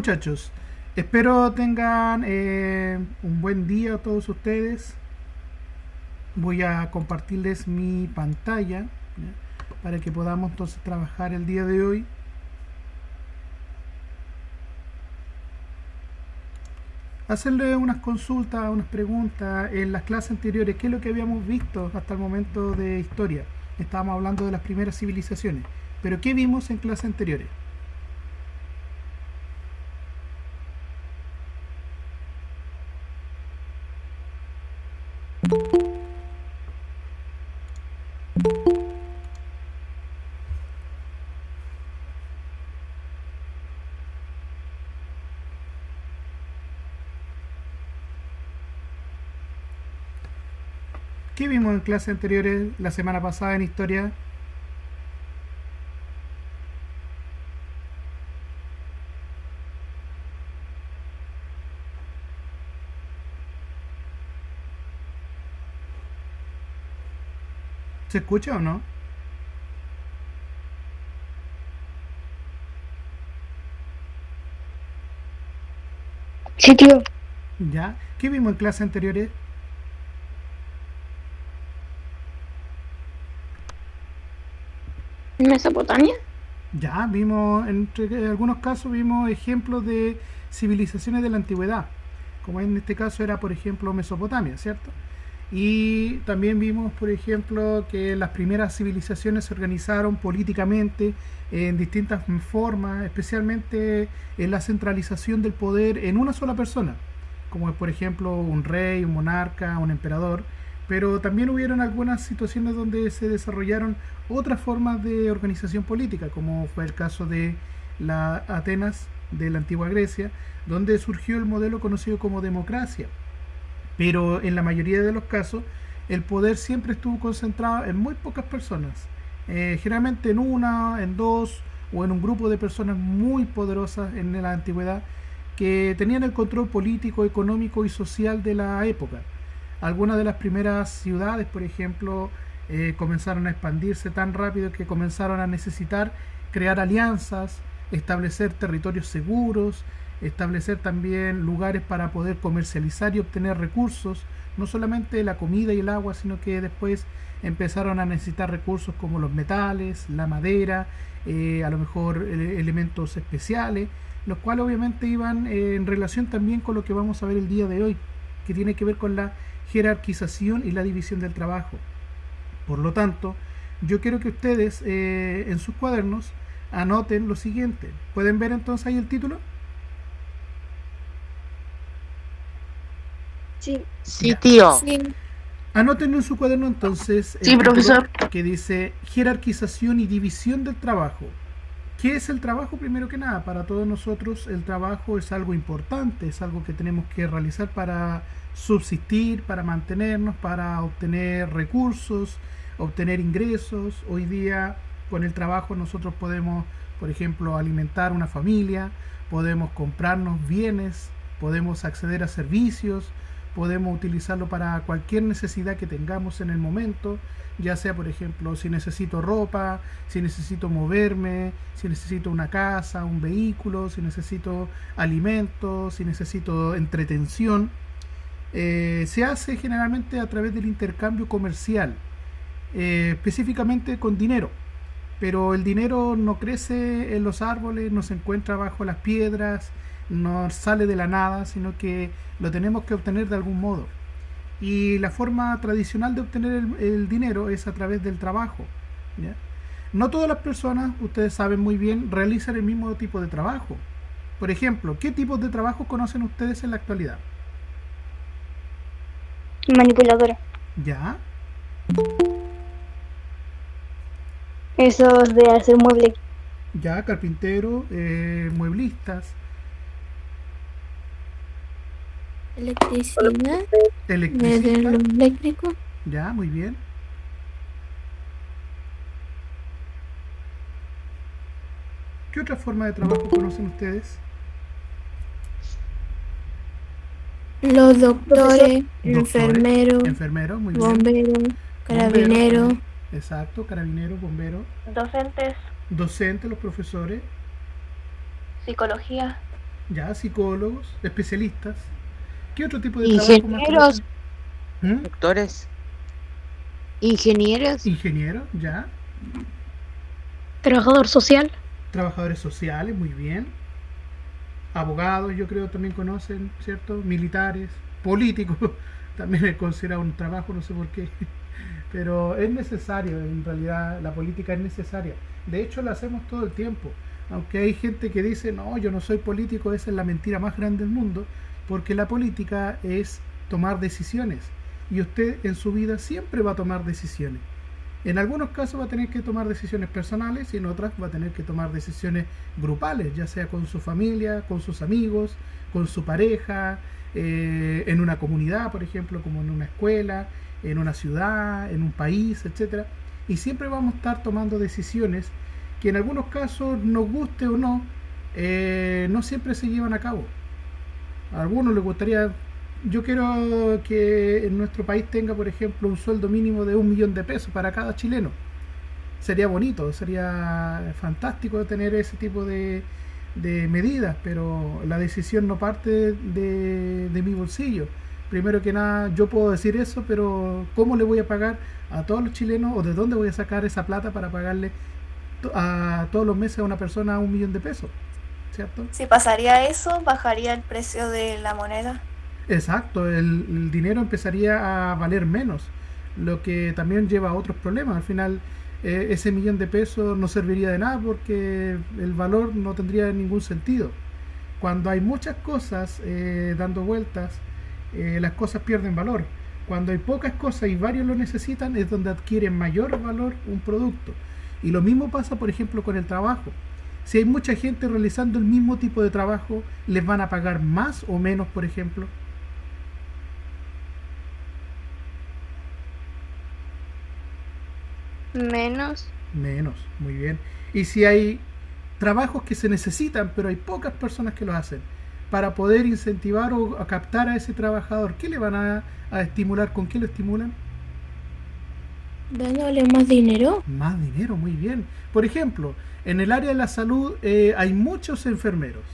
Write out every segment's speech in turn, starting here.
muchachos, espero tengan un buen día todos ustedes. Voy a compartirles mi pantalla, ¿ya? Para que podamos entonces trabajar el día de hoy. Hacerle unas consultas, unas preguntas en las clases anteriores. ¿Qué es lo que habíamos visto hasta el momento de historia? Estábamos hablando de las primeras civilizaciones, pero ¿qué vimos en clases anteriores? ¿Qué vimos en clases anteriores la semana pasada en historia? ¿Se escucha o no? Sí, tío. ¿Ya? ¿Qué vimos en clases anteriores? Mesopotamia. Ya, vimos, entre algunos casos vimos ejemplos de civilizaciones de la antigüedad, como en este caso era, por ejemplo, Mesopotamia, ¿cierto? Y también vimos, por ejemplo, que las primeras civilizaciones se organizaron políticamente en distintas formas, especialmente en la centralización del poder en una sola persona, como por ejemplo un rey, un monarca, un emperador, pero también hubieron algunas situaciones donde se desarrollaron otras formas de organización política, como fue el caso de la Atenas de la antigua Grecia, donde surgió el modelo conocido como democracia. Pero en la mayoría de los casos, el poder siempre estuvo concentrado en muy pocas personas, generalmente en una, en dos o en un grupo de personas muy poderosas en la antigüedad que tenían el control político, económico y social de la época. Algunas de las primeras ciudades, por ejemplo, comenzaron a expandirse tan rápido que comenzaron a necesitar crear alianzas, establecer territorios seguros, establecer también lugares para poder comercializar y obtener recursos, no solamente la comida y el agua, sino que después empezaron a necesitar recursos como los metales, la madera, a lo mejor elementos especiales, los cuales obviamente iban en relación también con lo que vamos a ver el día de hoy, que tiene que ver con la jerarquización y la división del trabajo. Por lo tanto, yo quiero que ustedes en sus cuadernos anoten lo siguiente. ¿Pueden ver entonces ahí el título? Sí. Sí, Ya. tío. Sí. Anoten en su cuaderno entonces el Sí, título profesor. que dice jerarquización y división del trabajo. ¿Qué es el trabajo? Primero que nada, para todos nosotros el trabajo es algo importante, es algo que tenemos que realizar para subsistir, para mantenernos, para obtener recursos, obtener ingresos. Hoy día con el trabajo nosotros podemos, por ejemplo, alimentar una familia, podemos comprarnos bienes, podemos acceder a servicios, podemos utilizarlo para cualquier necesidad que tengamos en el momento, ya sea por ejemplo si necesito ropa, si necesito moverme, si necesito una casa, un vehículo, si necesito alimentos, si necesito entretención. Se hace generalmente a través del intercambio comercial, específicamente con dinero. Pero el dinero no crece en los árboles, no se encuentra bajo las piedras, no sale de la nada, sino que lo tenemos que obtener de algún modo. Y la forma tradicional de obtener el dinero es a través del trabajo, ¿ya? No todas las personas, ustedes saben muy bien, realizan el mismo tipo de trabajo. Por ejemplo, ¿qué tipos de trabajo conocen ustedes en la actualidad? Manipuladora. ¿Ya? Esos de hacer muebles. ¿Ya? Carpintero, mueblistas, Electricidad, desde electricista, lo eléctrico, ¿ya? Muy bien. ¿Qué otra forma de trabajo conocen ustedes? los doctores, Doctores, enfermeros, enfermeros, muy bien. bomberos, Bomberos, carabineros, exacto, carabineros, bomberos, Docentes, docentes, los profesores, psicología, ya, psicólogos, especialistas. ¿Qué otro tipo de trabajo más Ingenieros, conocen? ¿Mm? Doctores. ingenieros, Ingenieros, ya. Trabajador social. Trabajadores sociales, muy bien. Abogados, yo creo, también conocen, ¿cierto? Militares, políticos, también es considerado un trabajo, no sé por qué. Pero es necesario, en realidad la política es necesaria. De hecho, la hacemos todo el tiempo. Aunque hay gente que dice, no, yo no soy político, esa es la mentira más grande del mundo, porque la política es tomar decisiones. Y usted en su vida siempre va a tomar decisiones. En algunos casos va a tener que tomar decisiones personales y en otras va a tener que tomar decisiones grupales, ya sea con su familia, con sus amigos, con su pareja, en una comunidad, por ejemplo, como en una escuela, en una ciudad, en un país, etcétera. Y siempre vamos a estar tomando decisiones que en algunos casos, nos guste o no, no siempre se llevan a cabo. A algunos les gustaría, yo quiero que en nuestro país tenga, por ejemplo, un sueldo mínimo de 1 millón de pesos para cada chileno. Sería bonito, sería fantástico tener ese tipo de medidas, pero la decisión no parte de mi bolsillo. Primero que nada, yo puedo decir eso, pero ¿cómo le voy a pagar a todos los chilenos o de dónde voy a sacar esa plata para pagarle a todos los meses a una persona 1 millón de pesos? ¿Cierto? Si pasaría eso, bajaría el precio de la moneda. Exacto, el dinero empezaría a valer menos, lo que también lleva a otros problemas. Al final, ese 1 millón de pesos no serviría de nada porque el valor no tendría ningún sentido. Cuando hay muchas cosas dando vueltas, las cosas pierden valor. Cuando hay pocas cosas y varios lo necesitan, es donde adquiere mayor valor un producto. Y lo mismo pasa, por ejemplo, con el trabajo. Si hay mucha gente realizando el mismo tipo de trabajo, ¿les van a pagar más o menos, por ejemplo? Menos. Menos, muy bien. Y si hay trabajos que se necesitan, pero hay pocas personas que lo hacen, para poder incentivar o a captar a ese trabajador, ¿qué le van a estimular? ¿Con qué lo estimulan? Dándole más dinero. Más dinero, muy bien. Por ejemplo, en el área de la salud hay muchos enfermeros,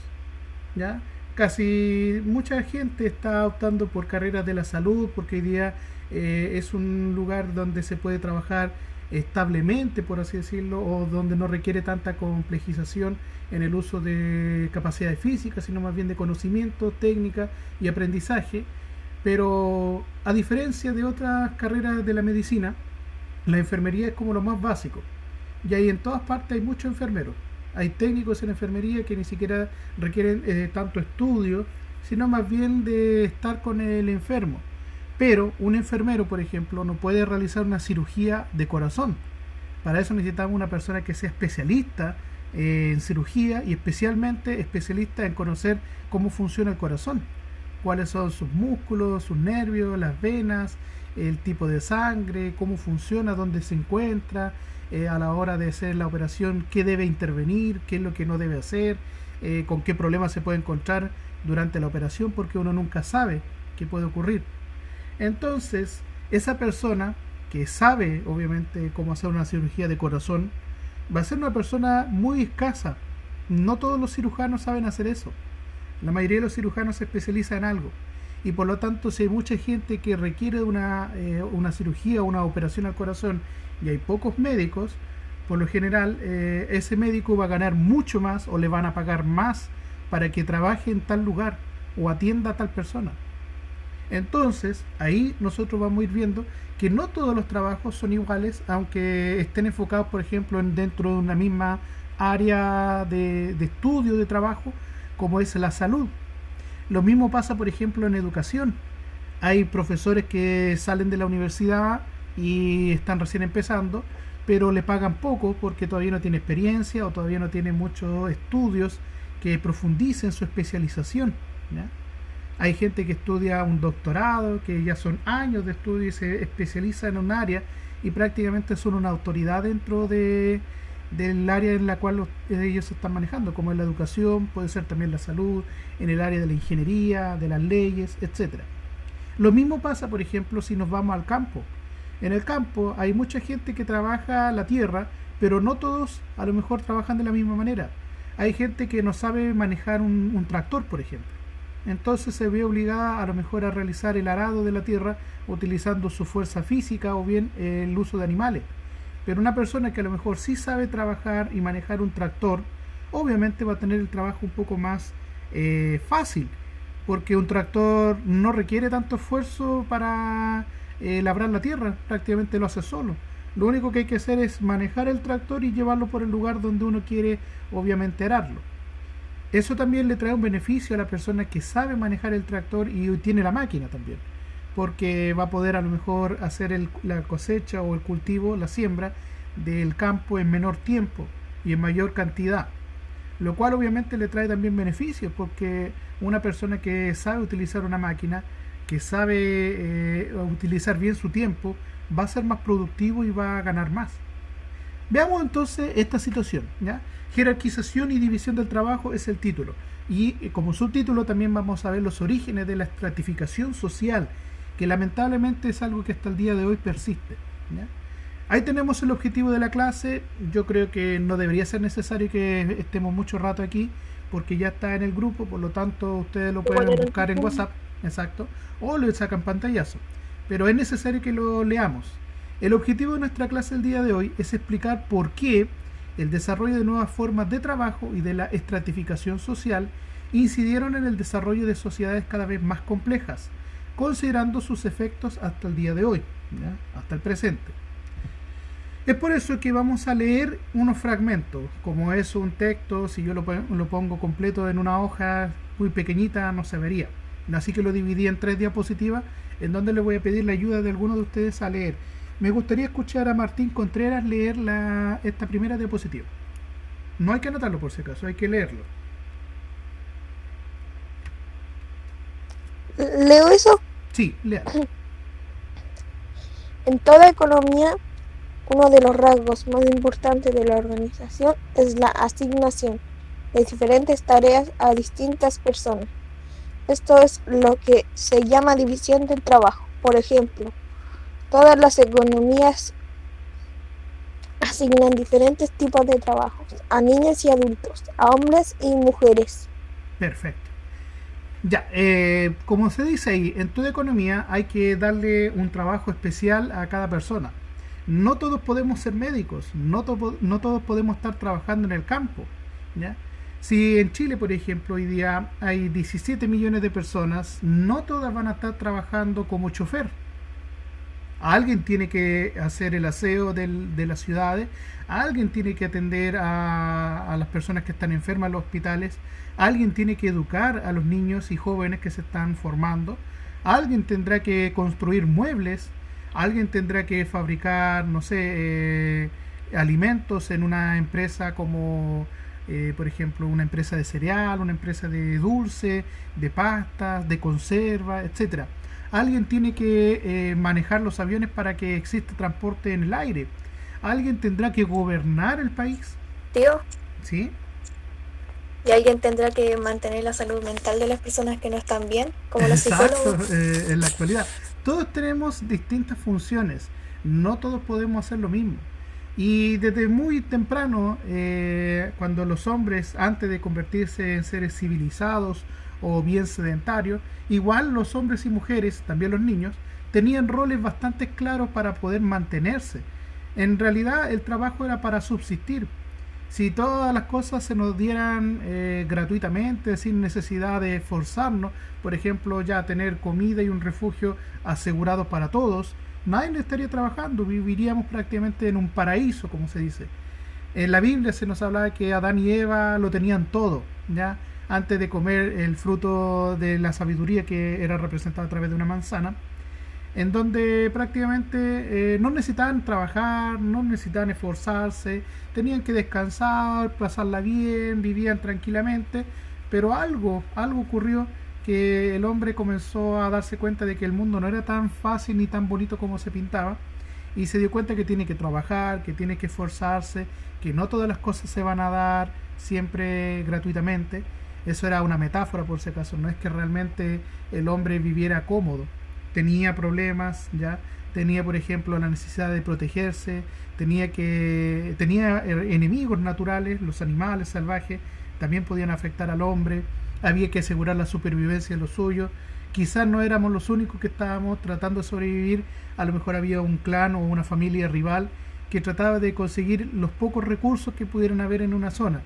¿ya? Casi mucha gente está optando por carreras de la salud porque hoy día es un lugar donde se puede trabajar establemente, por así decirlo, o donde no requiere tanta complejización en el uso de capacidades físicas, sino más bien de conocimiento, técnica y aprendizaje. Pero a diferencia de otras carreras de la medicina, la enfermería es como lo más básico. Y ahí en todas partes hay muchos enfermeros. Hay técnicos en enfermería que ni siquiera requieren tanto estudio, sino más bien de estar con el enfermo. Pero un enfermero, por ejemplo, no puede realizar una cirugía de corazón. Para eso necesitamos una persona que sea especialista en cirugía y especialmente especialista en conocer cómo funciona el corazón. Cuáles son sus músculos, sus nervios, las venas, el tipo de sangre, cómo funciona, dónde se encuentra, a la hora de hacer la operación, qué debe intervenir, qué es lo que no debe hacer, con qué problemas se puede encontrar durante la operación, porque uno nunca sabe qué puede ocurrir. Entonces, esa persona que sabe, obviamente, cómo hacer una cirugía de corazón, va a ser una persona muy escasa. No todos los cirujanos saben hacer eso. La mayoría de los cirujanos se especializan en algo. Y por lo tanto, si hay mucha gente que requiere una cirugía o una operación al corazón y hay pocos médicos, por lo general, ese médico va a ganar mucho más o le van a pagar más para que trabaje en tal lugar o atienda a tal persona. Entonces, ahí nosotros vamos a ir viendo que no todos los trabajos son iguales, aunque estén enfocados, por ejemplo, dentro de una misma área de estudio, de trabajo, como es la salud. Lo mismo pasa, por ejemplo, en educación. Hay profesores que salen de la universidad y están recién empezando, pero le pagan poco porque todavía no tiene experiencia o todavía no tiene muchos estudios que profundicen su especialización, ¿ya? Hay gente que estudia un doctorado, que ya son años de estudio y se especializa en un área y prácticamente son una autoridad dentro del área en la cual ellos se están manejando, como es la educación, puede ser también la salud, en el área de la ingeniería, de las leyes, etcétera. Lo mismo pasa, por ejemplo, si nos vamos al campo. En el campo hay mucha gente que trabaja la tierra, pero no todos a lo mejor trabajan de la misma manera. Hay gente que no sabe manejar un tractor, por ejemplo. Entonces se ve obligada a lo mejor a realizar el arado de la tierra utilizando su fuerza física o bien el uso de animales. Pero una persona que a lo mejor sí sabe trabajar y manejar un tractor, obviamente va a tener el trabajo un poco más fácil, porque un tractor no requiere tanto esfuerzo para labrar la tierra, prácticamente lo hace solo. Lo único que hay que hacer es manejar el tractor y llevarlo por el lugar donde uno quiere, obviamente, ararlo. Eso también le trae un beneficio a la persona que sabe manejar el tractor y tiene la máquina también, porque va a poder a lo mejor hacer la cosecha o el cultivo, la siembra del campo en menor tiempo y en mayor cantidad, lo cual obviamente le trae también beneficios, porque una persona que sabe utilizar una máquina, que sabe utilizar bien su tiempo, va a ser más productivo y va a ganar más. Veamos entonces esta situación, ¿ya? Jerarquización y división del trabajo es el título, y como subtítulo también vamos a ver los orígenes de la estratificación social, que lamentablemente es algo que hasta el día de hoy persiste, ¿ya? Ahí tenemos el objetivo de la clase. Yo creo que no debería ser necesario que estemos mucho rato aquí, porque ya está en el grupo, por lo tanto ustedes lo pueden buscar en WhatsApp, exacto, o le sacan pantallazo, pero es necesario que lo leamos. El objetivo de nuestra clase el día de hoy es explicar por qué el desarrollo de nuevas formas de trabajo y de la estratificación social incidieron en el desarrollo de sociedades cada vez más complejas, considerando sus efectos hasta el día de hoy, ¿ya? Hasta el presente. Es por eso que vamos a leer unos fragmentos. Como es un texto, si yo lo pongo completo en una hoja muy pequeñita no se vería. Así que lo dividí en 3 diapositivas, en donde le voy a pedir la ayuda de alguno de ustedes a leer. Me gustaría escuchar a Martín Contreras leer esta primera diapositiva. No hay que anotarlo por si acaso, hay que leerlo. ¿Leo eso? Sí, léalo. En toda economía, uno de los rasgos más importantes de la organización es la asignación de diferentes tareas a distintas personas. Esto es lo que se llama división del trabajo. Por ejemplo, todas las economías asignan diferentes tipos de trabajos a niños y adultos, a hombres y mujeres. Perfecto. Ya, como se dice ahí, en toda economía hay que darle un trabajo especial a cada persona. No todos podemos ser médicos, no todos podemos estar trabajando en el campo, ¿ya? Si en Chile, por ejemplo, hoy día hay 17 millones de personas, no todas van a estar trabajando como chofer. Alguien tiene que hacer el aseo de las ciudades, alguien tiene que atender a las personas que están enfermas en los hospitales, alguien tiene que educar a los niños y jóvenes que se están formando, alguien tendrá que construir muebles, alguien tendrá que fabricar, no sé, alimentos en una empresa como, por ejemplo, una empresa de cereal, una empresa de dulce, de pastas, de conserva, etcétera. Alguien tiene que manejar los aviones para que exista transporte en el aire. Alguien tendrá que gobernar el país. Tío, ¿Sí? y alguien tendrá que mantener la salud mental de las personas que no están bien, como los Exacto, psicólogos. en la actualidad. Todos tenemos distintas funciones. No todos podemos hacer lo mismo. Y desde muy temprano, cuando los hombres, antes de convertirse en seres civilizados o bien sedentarios, igual los hombres y mujeres, también los niños, tenían roles bastante claros para poder mantenerse. En realidad el trabajo era para subsistir. Si todas las cosas se nos dieran gratuitamente, sin necesidad de esforzarnos, por ejemplo, ya tener comida y un refugio asegurado para todos, nadie estaría trabajando, viviríamos prácticamente en un paraíso, como se dice. En la Biblia se nos habla que Adán y Eva lo tenían todo, ¿ya? Antes de comer el fruto de la sabiduría que era representado a través de una manzana, en donde prácticamente no necesitaban trabajar, no necesitaban esforzarse, tenían que descansar, pasarla bien, vivían tranquilamente, pero algo ocurrió, que el hombre comenzó a darse cuenta de que el mundo no era tan fácil ni tan bonito como se pintaba, y se dio cuenta que tiene que trabajar, que tiene que esforzarse, que no todas las cosas se van a dar siempre gratuitamente. Eso era una metáfora, por si acaso, no es que realmente el hombre viviera cómodo. Tenía problemas, ya tenía, por ejemplo, la necesidad de protegerse, tenía enemigos naturales, los animales salvajes, también podían afectar al hombre, había que asegurar la supervivencia de los suyos. Quizás no éramos los únicos que estábamos tratando de sobrevivir, a lo mejor había un clan o una familia rival que trataba de conseguir los pocos recursos que pudieran haber en una zona.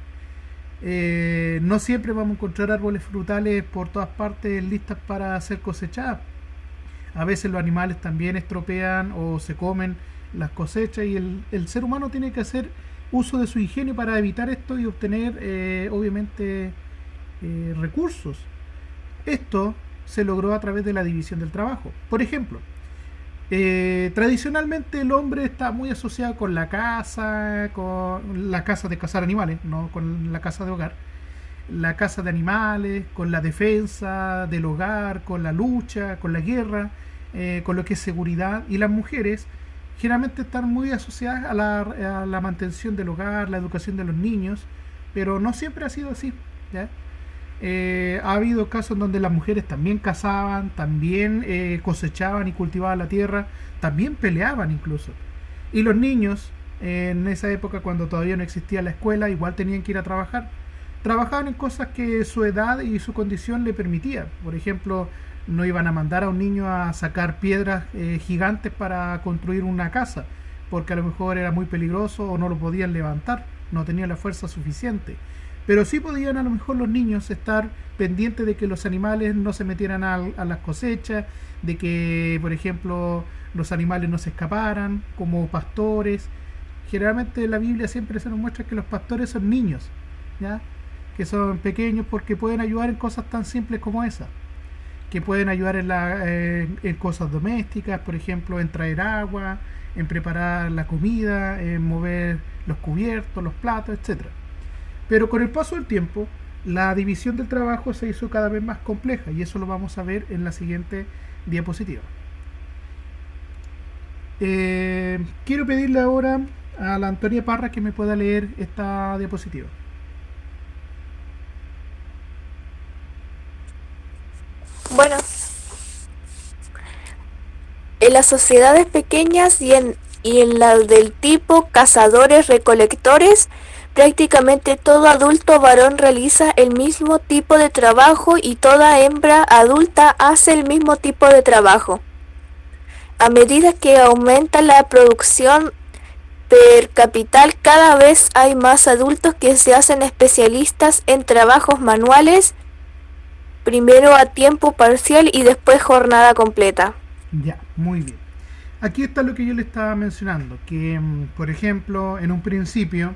No siempre vamos a encontrar árboles frutales por todas partes listas para ser cosechadas. A veces los animales también estropean o se comen las cosechas, y el ser humano tiene que hacer uso de su ingenio para evitar esto y obtener obviamente recursos. Esto se logró a través de la división del trabajo. Por ejemplo, tradicionalmente el hombre está muy asociado con la caza de cazar animales, no con la caza de hogar, la caza de animales, con la defensa del hogar, con la lucha, con la guerra, con lo que es seguridad. Y las mujeres generalmente están muy asociadas a la mantención del hogar, la educación de los niños, pero no siempre ha sido así, ¿ya? Ha habido casos en donde las mujeres también cazaban, también cosechaban y cultivaban la tierra, también peleaban incluso. Y los niños, en esa época cuando todavía no existía la escuela, igual tenían que ir a trabajar. Trabajaban en cosas que su edad y su condición le permitía. Por ejemplo, no iban a mandar a un niño a sacar piedras gigantes para construir una casa, porque a lo mejor era muy peligroso o no lo podían levantar, no tenían la fuerza suficiente. Pero sí podían a lo mejor los niños estar pendientes de que los animales no se metieran a las cosechas, de que, por ejemplo, los animales no se escaparan, como pastores. Generalmente en la Biblia siempre se nos muestra que los pastores son niños, ¿ya? Que son pequeños porque pueden ayudar en cosas tan simples como esa, que pueden ayudar en cosas domésticas, por ejemplo, en traer agua, en preparar la comida, en mover los cubiertos, los platos, etcétera. Pero con el paso del tiempo, la división del trabajo se hizo cada vez más compleja, y eso lo vamos a ver en la siguiente diapositiva. Quiero pedirle ahora a la Antonia Parra que me pueda leer esta diapositiva. Bueno, en las sociedades pequeñas y en las del tipo cazadores-recolectores, prácticamente todo adulto varón realiza el mismo tipo de trabajo y toda hembra adulta hace el mismo tipo de trabajo. A medida que aumenta la producción per cápita, cada vez hay más adultos que se hacen especialistas en trabajos manuales, primero a tiempo parcial y después jornada completa. Ya, muy bien. Aquí está lo que yo le estaba mencionando, que por ejemplo, en un principio,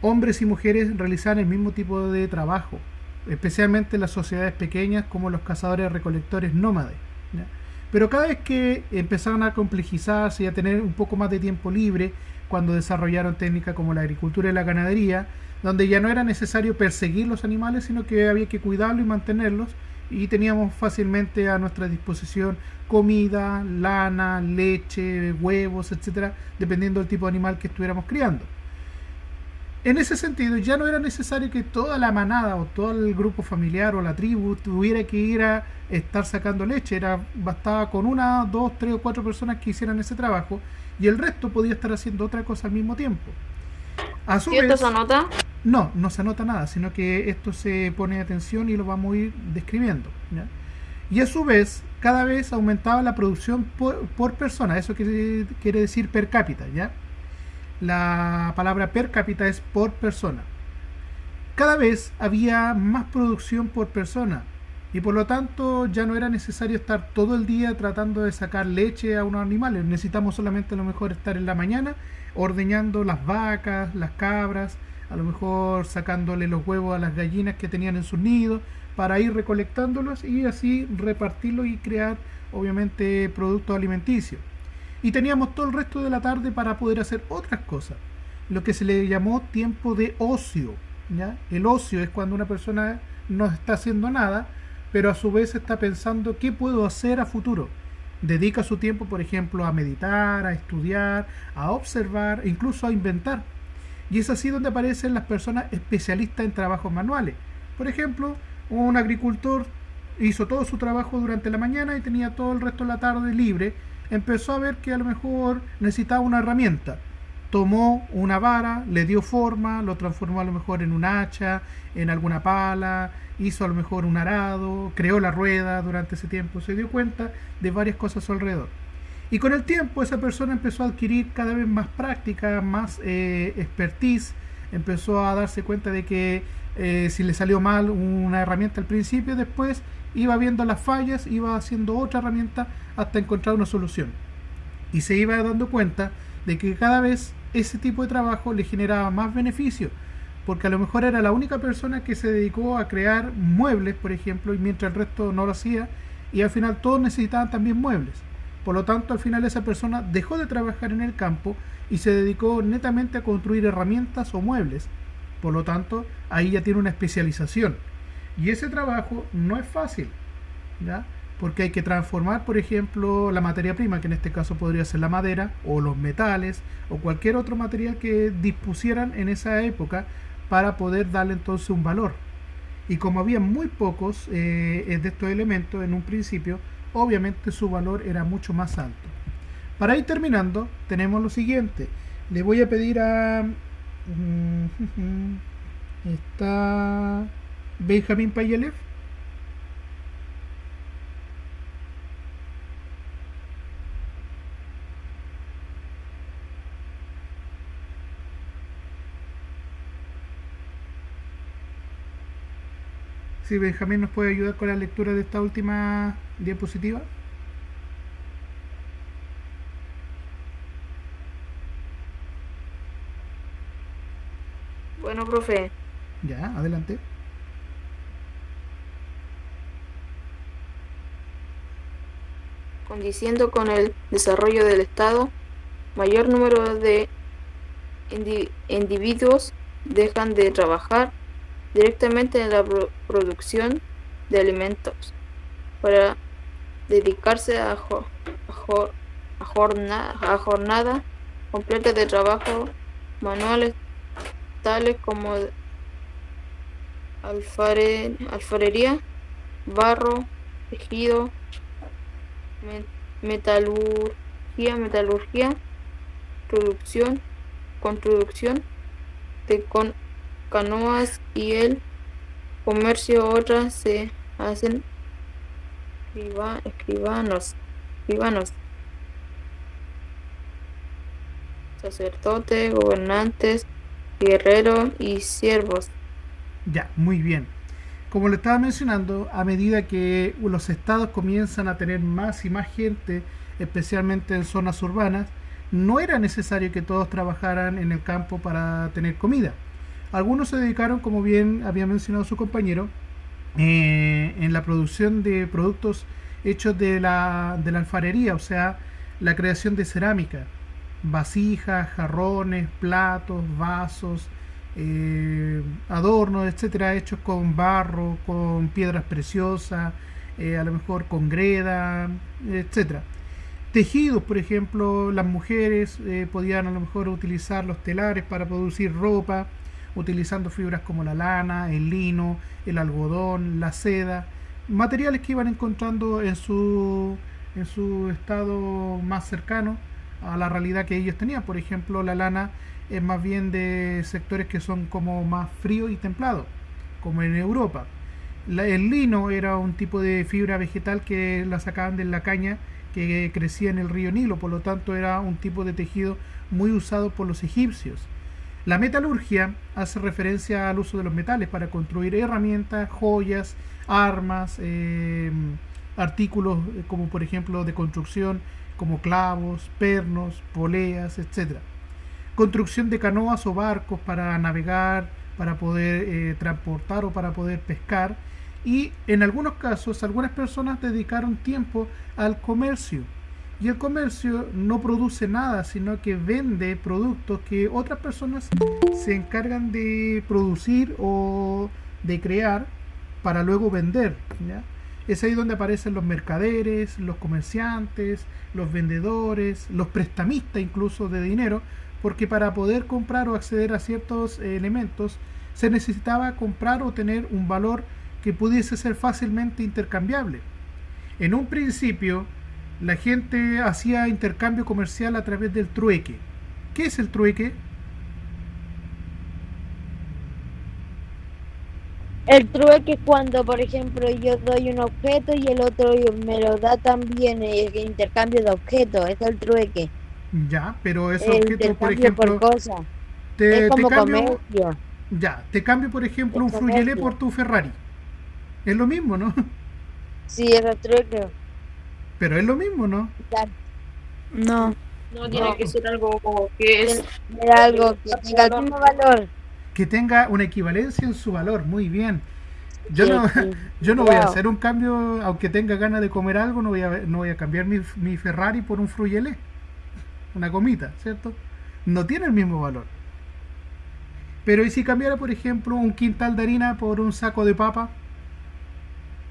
hombres y mujeres realizaban el mismo tipo de trabajo, especialmente en las sociedades pequeñas como los cazadores-recolectores nómades, ¿ya? Pero cada vez que empezaron a complejizarse y a tener un poco más de tiempo libre, cuando desarrollaron técnicas como la agricultura y la ganadería, donde ya no era necesario perseguir los animales, sino que había que cuidarlos y mantenerlos, y teníamos fácilmente a nuestra disposición comida, lana, leche, huevos, etcétera, dependiendo del tipo de animal que estuviéramos criando. En ese sentido, ya no era necesario que toda la manada o todo el grupo familiar o la tribu tuviera que ir a estar sacando leche. Bastaba con 1, 2, 3 o 4 personas que hicieran ese trabajo, y el resto podía estar haciendo otra cosa al mismo tiempo. A su ¿Y esto vez, se anota? no se anota nada, sino que esto se pone atención y lo vamos a ir describiendo, ¿ya? Y a su vez, cada vez aumentaba la producción por persona. Eso quiere decir per cápita, ¿ya? La palabra per cápita es por persona. Cada vez había más producción por persona, y por lo tanto ya no era necesario estar todo el día tratando de sacar leche a unos animales. Necesitamos solamente a lo mejor estar en la mañana ordeñando las vacas, las cabras, a lo mejor sacándole los huevos a las gallinas que tenían en sus nidos, para ir recolectándolos y así repartirlos y crear obviamente productos alimenticios. Y teníamos todo el resto de la tarde para poder hacer otras cosas, lo que se le llamó tiempo de ocio, ¿ya? El ocio es cuando una persona no está haciendo nada, pero a su vez está pensando qué puedo hacer a futuro. Dedica su tiempo, por ejemplo, a meditar, a estudiar, a observar, incluso a inventar. Y es así donde aparecen las personas especialistas en trabajos manuales. Por ejemplo, un agricultor hizo todo su trabajo durante la mañana y tenía todo el resto de la tarde libre. Empezó a ver que a lo mejor necesitaba una herramienta, tomó una vara, le dio forma, lo transformó a lo mejor en un hacha, en alguna pala, hizo a lo mejor un arado, creó la rueda durante ese tiempo, se dio cuenta de varias cosas a su alrededor. Y con el tiempo esa persona empezó a adquirir cada vez más práctica, más expertise, empezó a darse cuenta de que si le salió mal una herramienta al principio, después iba viendo las fallas, iba haciendo otra herramienta hasta encontrar una solución. Y se iba dando cuenta de que cada vez ese tipo de trabajo le generaba más beneficio, porque a lo mejor era la única persona que se dedicó a crear muebles, por ejemplo, y mientras el resto no lo hacía, y al final todos necesitaban también muebles. Por lo tanto, al final esa persona dejó de trabajar en el campo y se dedicó netamente a construir herramientas o muebles. Por lo tanto, ahí ya tiene una especialización. Y ese trabajo no es fácil, ¿ya? Porque hay que transformar, por ejemplo, la materia prima, que en este caso podría ser la madera, o los metales, o cualquier otro material que dispusieran en esa época para poder darle entonces un valor. Y como había muy pocos de estos elementos en un principio, obviamente su valor era mucho más alto. Para ir terminando, tenemos lo siguiente. Le voy a pedir a... está Benjamín Payalev. Si Benjamín nos puede ayudar con la lectura de esta última diapositiva. Bueno, profe. Ya, adelante. Condiciendo con el desarrollo del Estado, mayor número de individuos dejan de trabajar directamente en la producción de alimentos para dedicarse a jornada completa de trabajo manuales tales como alfarería, barro, tejido, metalurgia, construcción de canoas y el comercio. Otras se hacen escribanos, sacerdotes, gobernantes, guerreros y siervos. Ya, muy bien. Como le estaba mencionando, a medida que los estados comienzan a tener más y más gente, especialmente en zonas urbanas, no era necesario que todos trabajaran en el campo para tener comida. Algunos se dedicaron, como bien había mencionado su compañero, en la producción de productos hechos de la alfarería, o sea, la creación de cerámica, vasijas, jarrones, platos, vasos, adornos, etcétera, hechos con barro, con piedras preciosas, a lo mejor con greda, etcétera. Tejidos, por ejemplo, las mujeres podían a lo mejor utilizar los telares para producir ropa, utilizando fibras como la lana, el lino, el algodón, la seda, materiales que iban encontrando en su estado más cercano a la realidad que ellos tenían. Por ejemplo, la lana es más bien de sectores que son como más fríos y templados, como en Europa. El lino era un tipo de fibra vegetal que la sacaban de la caña que crecía en el río Nilo, por lo tanto era un tipo de tejido muy usado por los egipcios. La metalurgia hace referencia al uso de los metales para construir herramientas, joyas, armas, artículos como por ejemplo de construcción como clavos, pernos, poleas, etc. Construcción de canoas o barcos para navegar, para poder transportar o para poder pescar. Y en algunos casos, algunas personas dedicaron tiempo al comercio. Y el comercio no produce nada, sino que vende productos que otras personas se encargan de producir o de crear para luego vender, ¿ya? Es ahí donde aparecen los mercaderes, los comerciantes, los vendedores, los prestamistas incluso de dinero, porque para poder comprar o acceder a ciertos elementos se necesitaba comprar o tener un valor que pudiese ser fácilmente intercambiable. En un principio, la gente hacía intercambio comercial a través del trueque. ¿Qué es el trueque? El trueque es cuando, por ejemplo, yo doy un objeto y el otro me lo da también, el intercambio de objetos, es el trueque. Ya, pero ese El objeto, por intercambio por ejemplo, cosas. Es te como cambio, comercio. ya, te cambio, por ejemplo, un Es Fruyelé comercio. por tu Ferrari. Es lo mismo, ¿no? Sí, es el trueque. Pero es lo mismo, ¿no? Claro, No. No, tiene que ser algo como que es es algo que tenga el mismo valor. Que tenga una equivalencia en su valor, muy bien. Yo Sí, no, sí, yo no voy a wow. hacer un cambio, aunque tenga ganas de comer algo, no voy a cambiar mi Ferrari por un Fruyelé, una gomita, ¿cierto? No tiene el mismo valor. Pero ¿y si cambiara, por ejemplo, un quintal de harina por un saco de papa?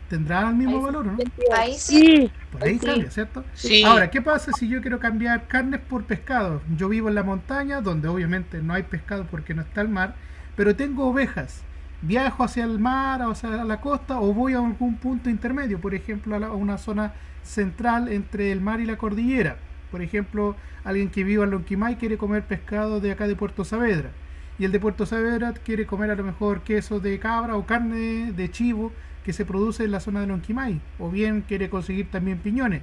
¿Tendrá el mismo valor o no? Ahí sí. Sí, Por ahí sí. cambia, ¿cierto? Sí. Ahora, ¿qué pasa si yo quiero cambiar carnes por pescado? Yo vivo en la montaña, donde obviamente no hay pescado porque no está el mar, pero tengo ovejas. Viajo hacia el mar, o hacia la costa, o voy a algún punto intermedio, por ejemplo, a una zona central entre el mar y la cordillera. Por ejemplo, alguien que viva en Lonquimay quiere comer pescado de acá de Puerto Saavedra, y el de Puerto Saavedra quiere comer a lo mejor queso de cabra o carne de chivo que se produce en la zona de Lonquimay, o bien quiere conseguir también piñones.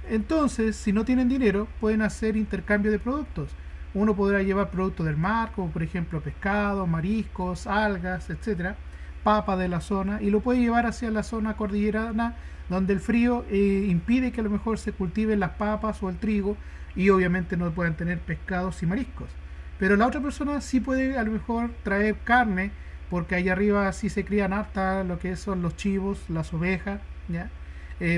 Entonces, si no tienen dinero, pueden hacer intercambio de productos. Uno podrá llevar productos del mar, como por ejemplo pescado, mariscos, algas, etcétera, papa de la zona, y lo puede llevar hacia la zona cordillerana, donde el frío impide que a lo mejor se cultiven las papas o el trigo, y obviamente no puedan tener pescados y mariscos. Pero la otra persona sí puede a lo mejor traer carne, porque allá arriba sí se crían harta lo que son los chivos, las ovejas, ¿ya?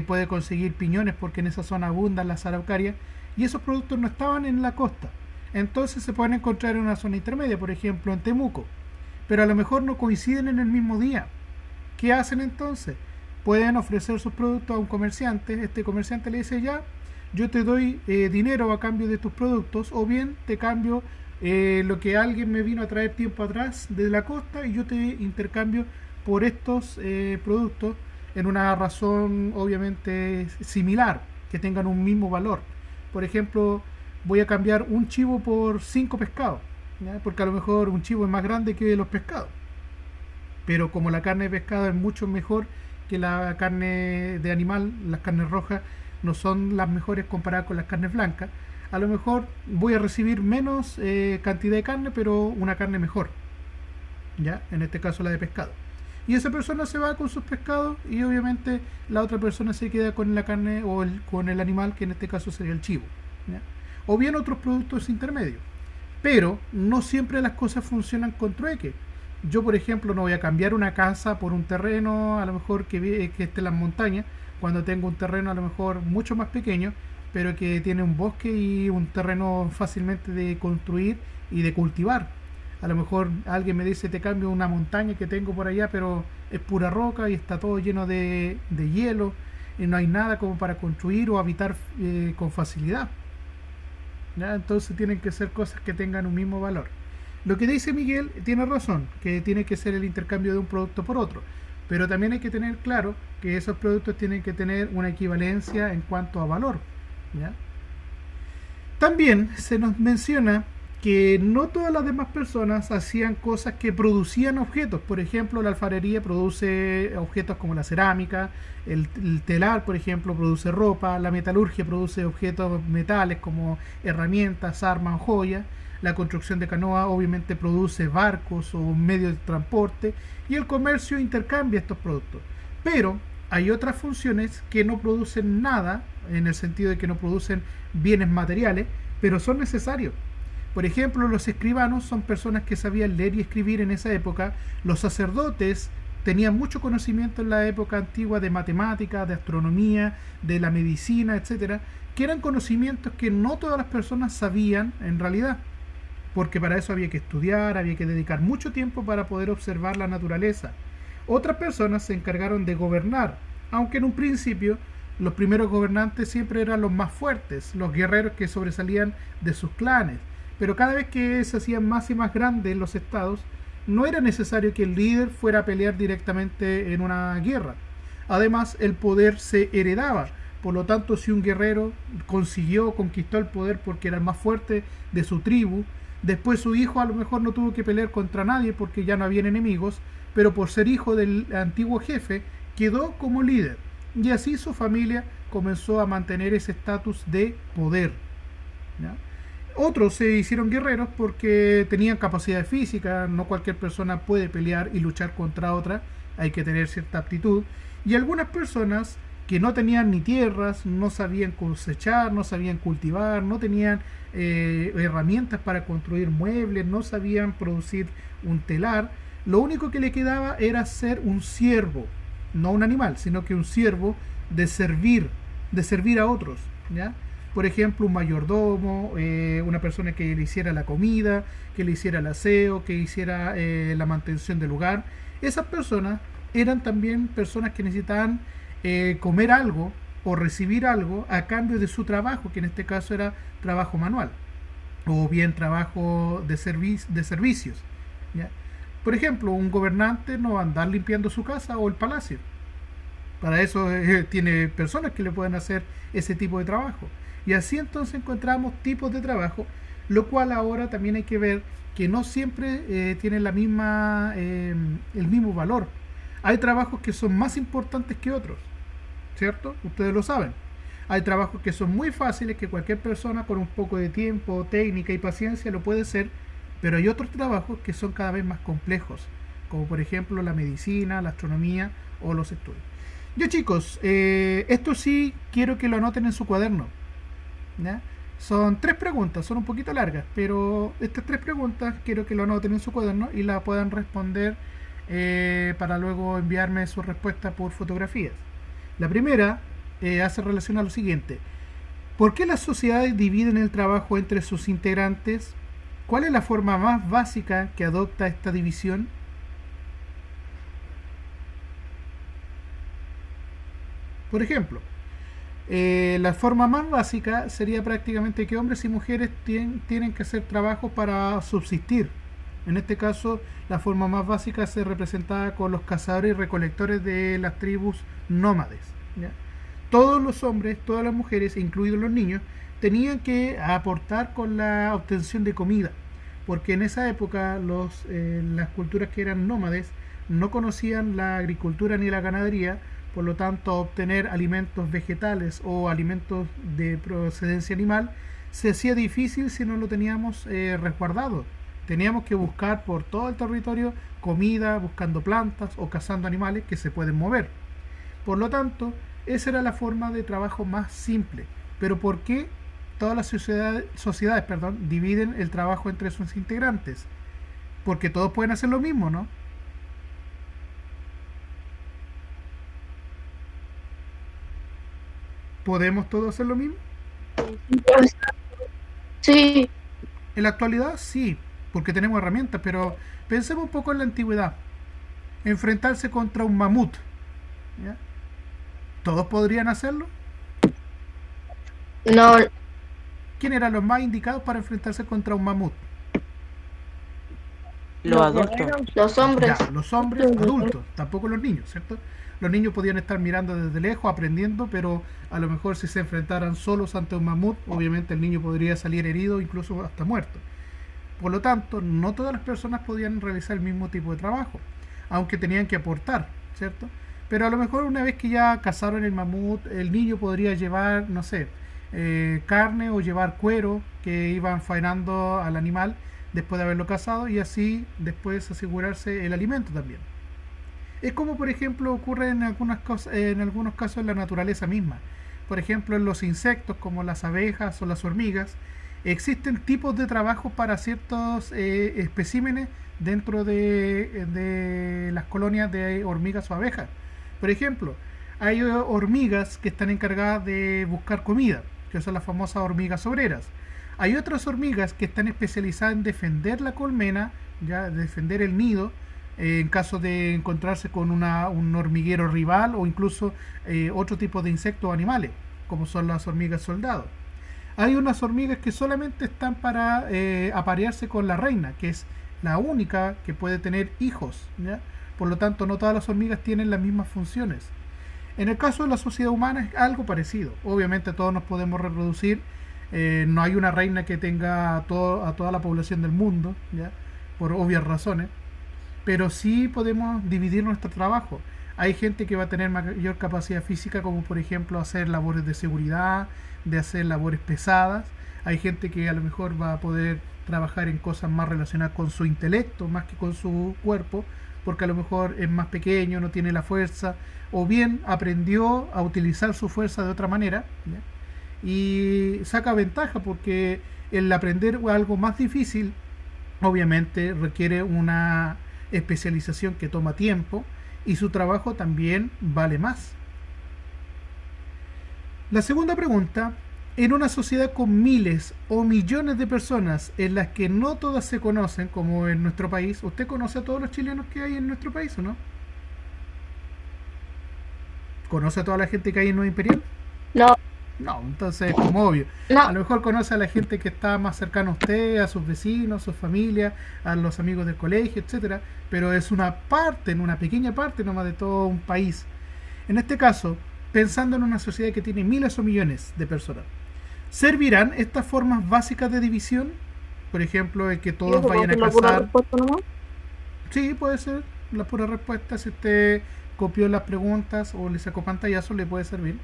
Puede conseguir piñones porque en esa zona abundan las araucarias, y esos productos no estaban en la costa. Entonces se pueden encontrar en una zona intermedia, por ejemplo en Temuco, pero a lo mejor no coinciden en el mismo día. ¿Qué hacen entonces? Pueden ofrecer sus productos a un comerciante. Este comerciante le dice: ya, yo te doy dinero a cambio de tus productos, o bien te cambio lo que alguien me vino a traer tiempo atrás de la costa, y yo te intercambio por estos productos en una razón obviamente similar, que tengan un mismo valor. Por ejemplo, voy a cambiar un chivo por 5 pescados, ¿ya? Porque a lo mejor un chivo es más grande que los pescados, pero como la carne de pescado es mucho mejor que la carne de animal, las carnes rojas no son las mejores comparadas con las carnes blancas, a lo mejor voy a recibir menos cantidad de carne, pero una carne mejor, ¿ya? En este caso la de pescado. Y esa persona se va con sus pescados, y obviamente la otra persona se queda con la carne o con el animal, que en este caso sería el chivo, ¿ya? O bien otros productos intermedios. Pero no siempre las cosas funcionan con trueque. Yo, por ejemplo, no voy a cambiar una casa por un terreno a lo mejor que esté en las montañas, cuando tengo un terreno a lo mejor mucho más pequeño, pero que tiene un bosque y un terreno fácilmente de construir y de cultivar. A lo mejor alguien me dice: te cambio una montaña que tengo por allá, pero es pura roca y está todo lleno de hielo, y no hay nada como para construir o habitar con facilidad, ¿ya? Entonces tienen que ser cosas que tengan un mismo valor. Lo que dice Miguel tiene razón, que tiene que ser el intercambio de un producto por otro, pero también hay que tener claro que esos productos tienen que tener una equivalencia en cuanto a valor, ¿ya? También se nos menciona que no todas las demás personas hacían cosas que producían objetos. Por ejemplo, la alfarería produce objetos como la cerámica, el telar, por ejemplo, produce ropa, la metalurgia produce objetos metales como herramientas, armas, joyas, la construcción de canoa obviamente produce barcos o medios de transporte, y el comercio intercambia estos productos. Pero hay otras funciones que no producen nada, en el sentido de que no producen bienes materiales, pero son necesarios. Por ejemplo, los escribanos son personas que sabían leer y escribir en esa época. Los sacerdotes tenían mucho conocimiento en la época antigua de matemática, de astronomía, de la medicina, etcétera, que eran conocimientos que no todas las personas sabían en realidad, porque para eso había que estudiar, había que dedicar mucho tiempo para poder observar la naturaleza. Otras personas se encargaron de gobernar, aunque en un principio los primeros gobernantes siempre eran los más fuertes, los guerreros que sobresalían de sus clanes. Pero cada vez que se hacían más y más grandes los estados, no era necesario que el líder fuera a pelear directamente en una guerra. Además, el poder se heredaba, Por lo tanto, si un guerrero conquistó el poder porque era el más fuerte de su tribu, después su hijo a lo mejor no tuvo que pelear contra nadie porque ya no habían enemigos, pero por ser hijo del antiguo jefe, quedó como líder. Y así su familia comenzó a mantener ese estatus de poder, ¿ya? Otros se hicieron guerreros porque tenían capacidad física, no cualquier persona puede pelear y luchar contra otra, hay que tener cierta aptitud. Y algunas personas que no tenían ni tierras, no sabían cosechar, no sabían cultivar, no tenían herramientas para construir muebles, no sabían producir un telar, lo único que le quedaba era ser un siervo, no un animal, sino que un siervo de servir a otros, ¿ya? Por ejemplo, un mayordomo, una persona que le hiciera la comida, que le hiciera el aseo, que hiciera la mantención del hogar. Esas personas eran también personas que necesitaban comer algo o recibir algo a cambio de su trabajo, que en este caso era trabajo manual o bien trabajo de servicios, ¿ya? Por ejemplo, un gobernante no va a andar limpiando su casa o el palacio. Para eso tiene personas que le pueden hacer ese tipo de trabajo. Y así entonces encontramos tipos de trabajo, lo cual ahora también hay que ver que no siempre tienen el mismo valor. Hay trabajos que son más importantes que otros, ¿cierto? Ustedes lo saben. Hay trabajos que son muy fáciles, que cualquier persona con un poco de tiempo, técnica y paciencia lo puede hacer, pero hay otros trabajos que son cada vez más complejos, como por ejemplo la medicina, la astronomía o los estudios. Yo, chicos, esto sí quiero que lo anoten en su cuaderno, ¿ya? Son 3 preguntas, son un poquito largas, pero estas 3 preguntas quiero que lo anoten en su cuaderno y la puedan responder para luego enviarme su respuesta por fotografías. La primera hace relación a lo siguiente: ¿por qué las sociedades dividen el trabajo entre sus integrantes? ¿Cuál es la forma más básica que adopta esta división? Por ejemplo, la forma más básica sería prácticamente que hombres y mujeres tienen que hacer trabajo para subsistir. En este caso, la forma más básica se representaba con los cazadores y recolectores de las tribus nómades, ¿ya? Todos los hombres, todas las mujeres, incluidos los niños, tenían que aportar con la obtención de comida, porque en esa época las culturas que eran nómades no conocían la agricultura ni la ganadería. Por lo tanto, obtener alimentos vegetales o alimentos de procedencia animal se hacía difícil si no lo teníamos resguardado. Teníamos que buscar por todo el territorio comida, buscando plantas o cazando animales que se pueden mover. Por lo tanto, esa era la forma de trabajo más simple. Pero ¿por qué todas las sociedades dividen el trabajo entre sus integrantes? Porque todos pueden hacer lo mismo, ¿no? ¿Podemos todos hacer lo mismo? Sí. En la actualidad sí, porque tenemos herramientas, pero pensemos un poco en la antigüedad. Enfrentarse contra un mamut, ¿ya? ¿Todos podrían hacerlo? No, ¿Quién eran los más indicados para enfrentarse contra un mamut? Los adultos. los hombres. Ya, los hombres adultos, tampoco los niños, ¿cierto? Los niños podían estar mirando desde lejos, aprendiendo, pero a lo mejor si se enfrentaran solos ante un mamut, obviamente el niño podría salir herido, incluso hasta muerto. Por lo tanto, no todas las personas podían realizar el mismo tipo de trabajo, aunque tenían que aportar, ¿cierto? Pero a lo mejor una vez que ya cazaron el mamut, el niño podría llevar, no sé, carne o llevar cuero que iban faenando al animal después de haberlo cazado, y así después asegurarse el alimento también. Es como por ejemplo ocurre en algunos casos en la naturaleza misma. Por ejemplo, en los insectos como las abejas o las hormigas, existen tipos de trabajo para ciertos especímenes dentro de las colonias de hormigas o abejas. Por ejemplo, hay hormigas que están encargadas de buscar comida, que son las famosas hormigas obreras. Hay otras hormigas que están especializadas en defender la colmena, ya defender el nido, en caso de encontrarse con un hormiguero rival o incluso otro tipo de insectos o animales, como son las hormigas soldado. Hay unas hormigas que solamente están para aparearse con la reina, que es la única que puede tener hijos, ¿ya? Por lo tanto, no todas las hormigas tienen las mismas funciones. En el caso de la sociedad humana es algo parecido. Obviamente todos nos podemos reproducir. No hay una reina que tenga a toda la población del mundo, ¿ya? Por obvias razones. Pero sí podemos dividir nuestro trabajo. Hay gente que va a tener mayor capacidad física, como por ejemplo hacer labores de seguridad, de hacer labores pesadas. Hay gente que a lo mejor va a poder trabajar en cosas más relacionadas con su intelecto, más que con su cuerpo, porque a lo mejor es más pequeño, no tiene la fuerza, o bien aprendió a utilizar su fuerza de otra manera, ¿ya? Y saca ventaja, porque el aprender algo más difícil obviamente requiere una especialización que toma tiempo, y su trabajo también vale más. La segunda pregunta: en una sociedad con miles o millones de personas en las que no todas se conocen, como en nuestro país, ¿usted conoce a todos los chilenos que hay en nuestro país o no? ¿Conoce a toda la gente que hay en Nueva Imperial? No, No, entonces es como obvio. no. A lo mejor conoce a la gente que está más cercana a usted, a sus vecinos, a sus familias, a los amigos del colegio, etcétera, pero es una parte, en una pequeña parte nomás de todo un país. En este caso, pensando en una sociedad que tiene miles o millones de personas, ¿servirán estas formas básicas de división? Por ejemplo, el que todos vayan a cazar. Sí, puede ser la pura respuesta. Si usted copió las preguntas o le sacó pantallazo, le puede servir.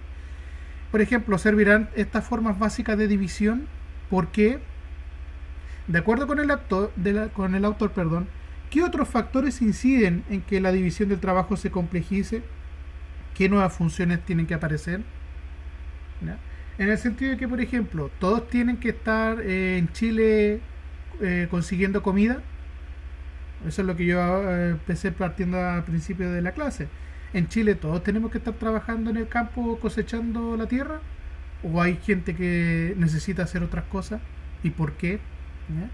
Por ejemplo, ¿servirán estas formas básicas de división? Porque, de acuerdo con el autor, ¿qué otros factores inciden en que la división del trabajo se complejice? ¿Qué nuevas funciones tienen que aparecer? ¿Ya? En el sentido de que, por ejemplo, todos tienen que estar en Chile consiguiendo comida. Eso es lo que yo empecé partiendo al principio de la clase. En Chile todos tenemos que estar trabajando en el campo cosechando la tierra, o hay gente que necesita hacer otras cosas, y por qué, ¿ya?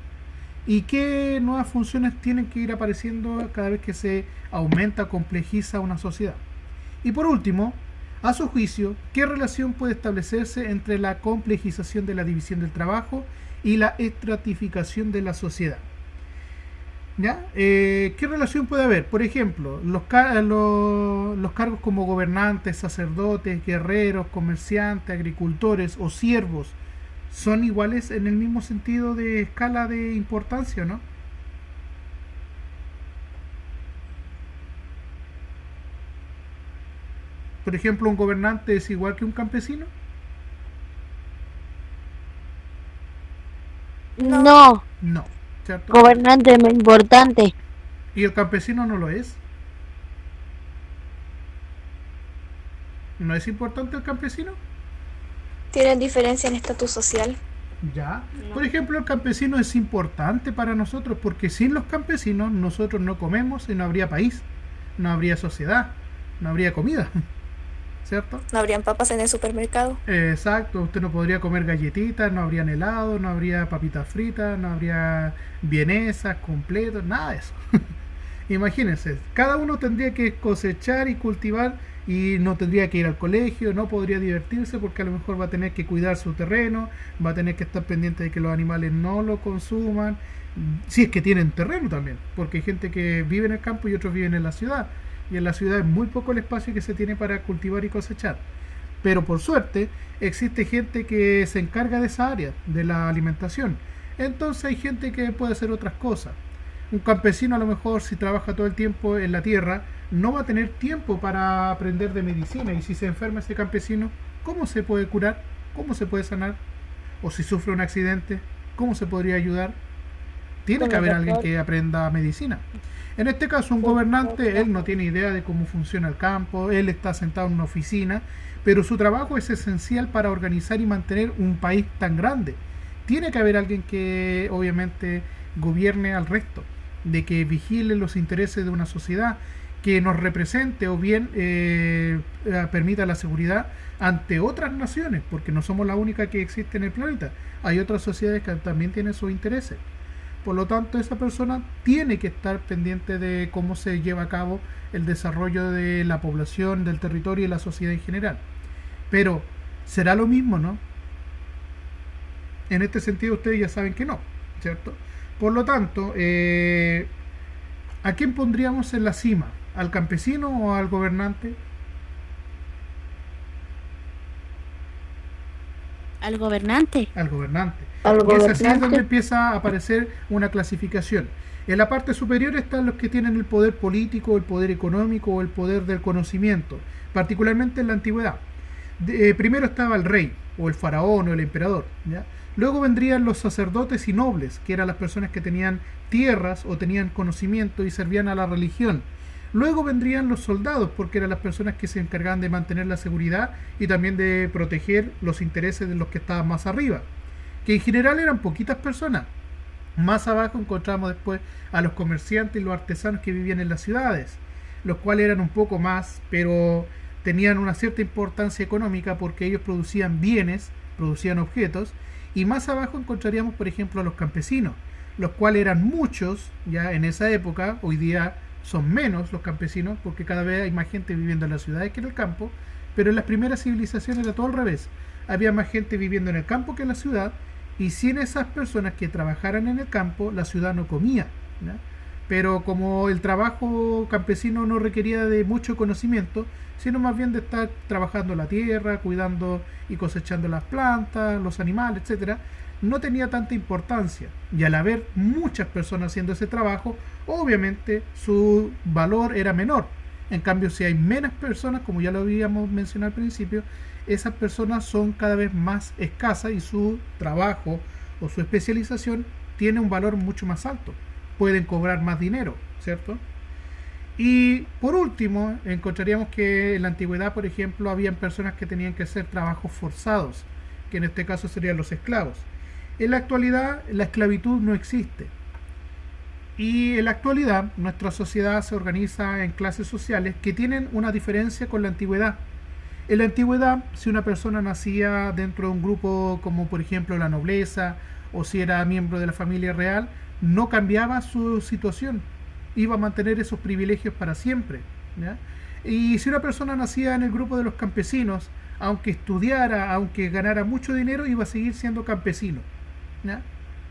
Y qué nuevas funciones tienen que ir apareciendo cada vez que se aumenta o complejiza una sociedad. Y por último, a su juicio, ¿qué relación puede establecerse entre la complejización de la división del trabajo y la estratificación de la sociedad? ¿Ya? ¿Qué relación puede haber? Por ejemplo, los cargos como gobernantes, sacerdotes, guerreros, comerciantes, agricultores o siervos son iguales en el mismo sentido de escala de importancia, ¿no? Por ejemplo, ¿un gobernante es igual que un campesino? No, No, ¿cierto? gobernante es muy importante. ¿Y el campesino no lo es? ¿No es importante el campesino? ¿Tienen diferencia en estatus social? Ya. Por ejemplo, el campesino es importante para nosotros porque sin los campesinos nosotros no comemos y no habría país, no habría sociedad, no habría comida, ¿cierto? ¿No habrían papas en el supermercado? Exacto, usted no podría comer galletitas, no habrían helado, no habría papitas fritas, no habría vienesas, completos, nada de eso. Imagínense, cada uno tendría que cosechar y cultivar y no tendría que ir al colegio, no podría divertirse porque a lo mejor va a tener que cuidar su terreno, va a tener que estar pendiente de que los animales no lo consuman, si es que tienen terreno también, porque hay gente que vive en el campo y otros viven en la ciudad, y en la ciudad es muy poco el espacio que se tiene para cultivar y cosechar. Pero por suerte existe gente que se encarga de esa área, de la alimentación. Entonces hay gente que puede hacer otras cosas. Un campesino a lo mejor, si trabaja todo el tiempo en la tierra, no va a tener tiempo para aprender de medicina, y si se enferma ese campesino, ¿cómo se puede curar? ¿Cómo se puede sanar? O si sufre un accidente, ¿cómo se podría ayudar? Tiene que haber alguien que aprenda medicina. En este caso, un gobernante, él no tiene idea de cómo funciona el campo, él está sentado en una oficina, pero su trabajo es esencial para organizar y mantener un país tan grande. Tiene que haber alguien que obviamente gobierne al resto, de que vigile los intereses de una sociedad, que nos represente o bien permita la seguridad ante otras naciones, porque no somos la única que existe en el planeta. Hay otras sociedades que también tienen sus intereses. Por lo tanto, esa persona tiene que estar pendiente de cómo se lleva a cabo el desarrollo de la población, del territorio y la sociedad en general. Pero, ¿será lo mismo, no? En este sentido, ustedes ya saben que no, ¿cierto? Por lo tanto, ¿a quién pondríamos en la cima? ¿Al campesino o al gobernante? Al gobernante. al gobernante. Al Y es así es gobernante. donde empieza a aparecer una clasificación. En la parte superior están los que tienen el poder político, el poder económico o el poder del conocimiento, particularmente en la antigüedad. Primero estaba el rey, o el faraón, o el emperador, ¿ya? Luego vendrían los sacerdotes y nobles, que eran las personas que tenían tierras o tenían conocimiento y servían a la religión. Luego vendrían los soldados, porque eran las personas que se encargaban de mantener la seguridad y también de proteger los intereses de los que estaban más arriba, que en general eran poquitas personas. Más abajo encontramos después a los comerciantes y los artesanos que vivían en las ciudades, los cuales eran un poco más, pero tenían una cierta importancia económica porque ellos producían bienes, producían objetos. Y más abajo encontraríamos, por ejemplo, a los campesinos, los cuales eran muchos ya en esa época. Hoy día son menos los campesinos porque cada vez hay más gente viviendo en las ciudades que en el campo, pero en las primeras civilizaciones era todo al revés. Había más gente viviendo en el campo que en la ciudad, y sin esas personas que trabajaran en el campo, la ciudad no comía, ¿ya? Pero como el trabajo campesino no requería de mucho conocimiento, sino más bien de estar trabajando la tierra, cuidando y cosechando las plantas, los animales, etcétera, no tenía tanta importancia. Y al haber muchas personas haciendo ese trabajo, obviamente su valor era menor. En cambio, si hay menos personas, como ya lo habíamos mencionado al principio, esas personas son cada vez más escasas y su trabajo o su especialización tiene un valor mucho más alto. Pueden cobrar más dinero, ¿cierto? Y por último, encontraríamos que en la antigüedad, por ejemplo, habían personas que tenían que hacer trabajos forzados, que en este caso serían los esclavos. En la actualidad, la esclavitud no existe. Y en la actualidad, nuestra sociedad se organiza en clases sociales que tienen una diferencia con la antigüedad. En la antigüedad, si una persona nacía dentro de un grupo como por ejemplo la nobleza, o si era miembro de la familia real, no cambiaba su situación, iba a mantener esos privilegios para siempre, ¿ya? Y si una persona nacía en el grupo de los campesinos, aunque estudiara, aunque ganara mucho dinero, iba a seguir siendo campesino, ¿ya?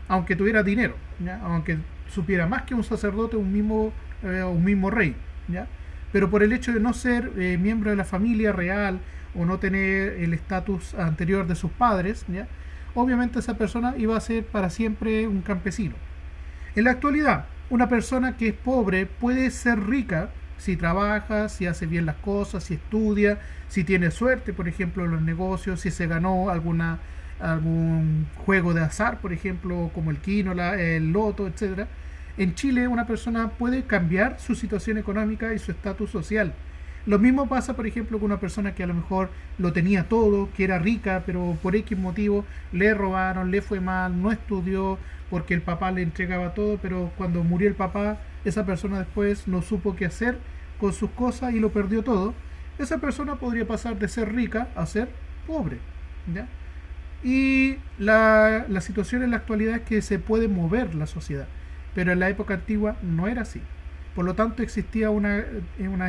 Aunque tuviera dinero, ¿ya? Aunque supiera más que un sacerdote, un mismo rey, ¿ya? Pero por el hecho de no ser miembro de la familia real o no tener el estatus anterior de sus padres, ¿ya? Obviamente esa persona iba a ser para siempre un campesino. En la actualidad, una persona que es pobre puede ser rica si trabaja, si hace bien las cosas, si estudia, si tiene suerte, por ejemplo, en los negocios, si se ganó algún juego de azar, por ejemplo, como el quino, el loto, etcétera. En Chile una persona puede cambiar su situación económica y su estatus social. Lo mismo pasa, por ejemplo, con una persona que a lo mejor lo tenía todo, que era rica, pero por X motivo le robaron, le fue mal, no estudió, porque el papá le entregaba todo, pero cuando murió el papá, esa persona después no supo qué hacer con sus cosas y lo perdió todo. Esa persona podría pasar de ser rica a ser pobre, ¿ya? Y la situación en la actualidad es que se puede mover la sociedad, pero en la época antigua no era así. Por lo tanto, existía una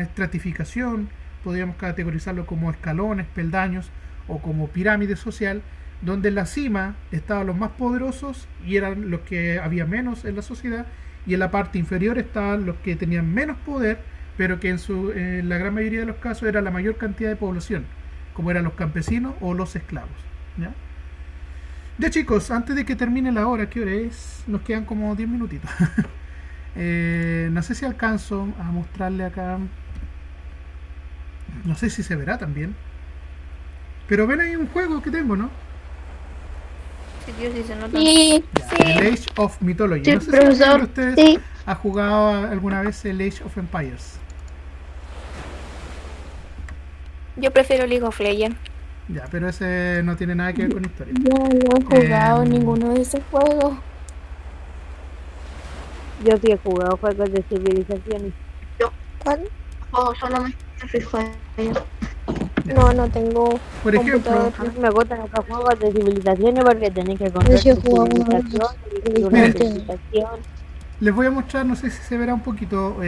estratificación, podríamos categorizarlo como escalones, peldaños o como pirámide social, donde en la cima estaban los más poderosos y eran los que había menos en la sociedad, y en la parte inferior estaban los que tenían menos poder, pero que en la gran mayoría de los casos era la mayor cantidad de población, como eran los campesinos o los esclavos, ¿ya? Ya chicos, antes de que termine la hora, ¿qué hora es? Nos quedan como 10 minutitos. No sé si alcanzo a mostrarle acá. No sé si se verá también. Pero ven ahí un juego que tengo, ¿no? Sí, tío, sí se nota. Sí, Ya, el Age of Mythology. sí, No sé si profesor. alguno de ustedes Sí. ha jugado alguna vez el Age of Empires. Yo prefiero League of Legends. Ya, pero ese no tiene nada que ver con historia. Yo no he jugado Em, ninguno de esos juegos. Yo sí he jugado juegos de civilizaciones. ¿Cuál? Oh, solamente Free Fire. No tengo Por ejemplo, computador. Me gustan estos juegos de civilizaciones porque tenés que encontrar sí he tu jugado uno de civilización, esos. una Miren. civilización. les voy a mostrar, no sé si se verá un poquito,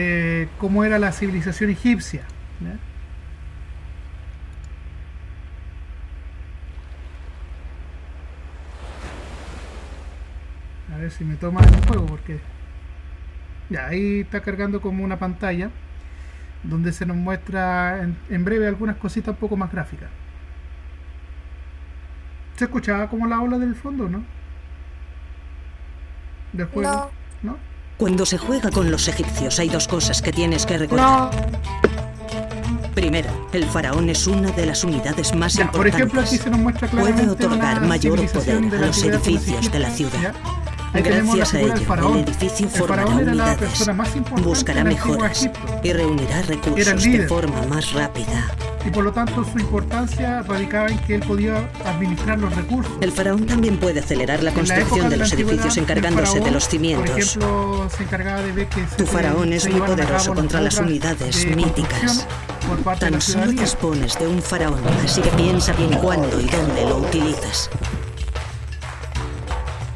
cómo era la civilización egipcia, ¿ya? A ver si me toma el juego, porque ya ahí está cargando como una pantalla donde se nos muestra en breve algunas cositas un poco más gráficas. ¿Se escuchaba como la ola del fondo, no? Del juego, ¿no? Cuando se juega con los egipcios hay dos cosas que tienes que recordar. Primero, el faraón es una de las unidades más Ya, por importantes. ejemplo, aquí se nos muestra claramente Puede otorgar una mayor civilización poder de a la los antigüedad con los edificios de la egipcios, ciudad. ¿ya? Ahí tenemos la Gracias a figura del ello, faraón. el edificio El formará faraón era la unidades, persona más importante buscará del antiguo mejoras Egipto. y reunirá Era el recursos de líder. forma más rápida. Y por lo tanto su importancia radicaba en que él podía administrar los recursos. El faraón también puede acelerar la En la época construcción de la los antigüedad, edificios el encargándose de faraón, los cimientos. Por ejemplo, se encargaba de ver que Tu faraón es se muy llevaran a poderoso cabo contra las obras unidades de míticas. construcción por parte de la Tan solo ciudadanía. dispones de un faraón, así que piensa bien cuándo y dónde lo utilizas.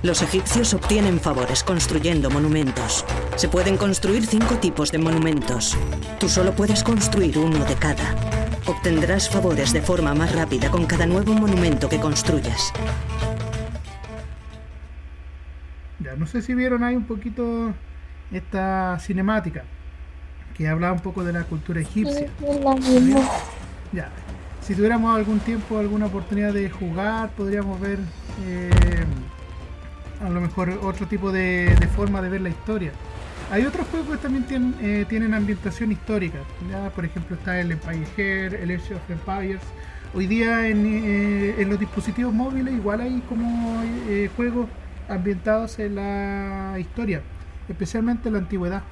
Los egipcios obtienen favores construyendo monumentos. Se pueden construir 5 tipos de monumentos. Tú solo puedes construir uno de cada. Obtendrás favores de forma más rápida con cada nuevo monumento que construyas. Ya, no sé si vieron ahí un poquito esta cinemática que hablaba un poco de la cultura egipcia. Es la misma. Ya, si tuviéramos algún tiempo, alguna oportunidad de jugar, podríamos ver a lo mejor otro tipo de forma de ver la historia. Hay otros juegos que también tienen ambientación histórica. Ya, por ejemplo, está el Empire, el Age of Empires. Hoy día en los dispositivos móviles igual hay como juegos ambientados en la historia, especialmente en la antigüedad,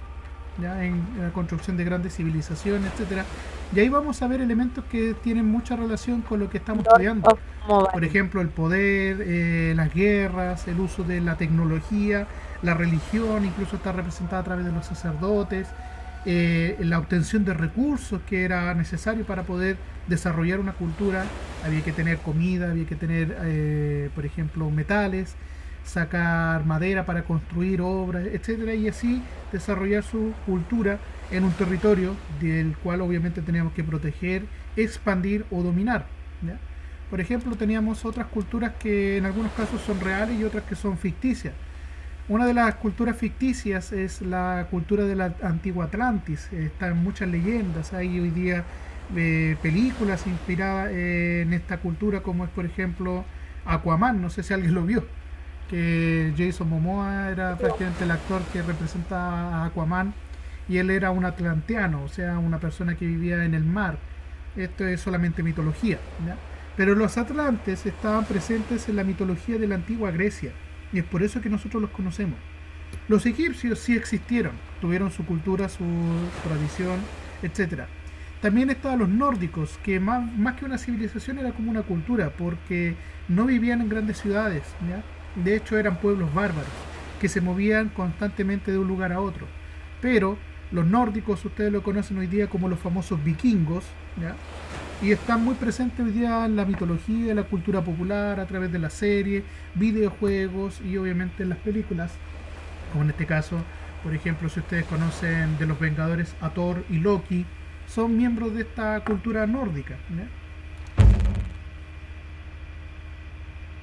ya en la construcción de grandes civilizaciones, etcétera. Y ahí vamos a ver elementos que tienen mucha relación con lo que estamos estudiando. Por ejemplo, el poder, las guerras, el uso de la tecnología, la religión, incluso está representada a través de los sacerdotes, la obtención de recursos que era necesario para poder desarrollar una cultura. Había que tener comida, había que tener, por ejemplo, metales, sacar madera para construir obras, etcétera, y así desarrollar su cultura en un territorio del cual obviamente teníamos que proteger, expandir o dominar, ¿ya? Por ejemplo, teníamos otras culturas que en algunos casos son reales y otras que son ficticias. Una de las culturas ficticias es la cultura de la antigua Atlantis. Están muchas leyendas, hay hoy día películas inspiradas en esta cultura, como es por ejemplo Aquaman, no sé si alguien lo vio, que Jason Momoa era prácticamente el actor que representa a Aquaman, y él era un atlanteano, o sea, una persona que vivía en el mar. Esto es solamente mitología, ¿ya? Pero los atlantes estaban presentes en la mitología de la antigua Grecia, y es por eso que nosotros los conocemos. Los egipcios sí existieron, tuvieron su cultura, su tradición, etc. También estaban los nórdicos, que más que una civilización era como una cultura, porque no vivían en grandes ciudades, ¿ya? De hecho eran pueblos bárbaros, que se movían constantemente de un lugar a otro. Pero los nórdicos, ustedes lo conocen hoy día como los famosos vikingos, ¿ya? Y están muy presentes hoy día en la mitología, en la cultura popular, a través de la serie, videojuegos y obviamente en las películas, como en este caso, por ejemplo, si ustedes conocen de los Vengadores a Thor y Loki, son miembros de esta cultura nórdica, ¿ya?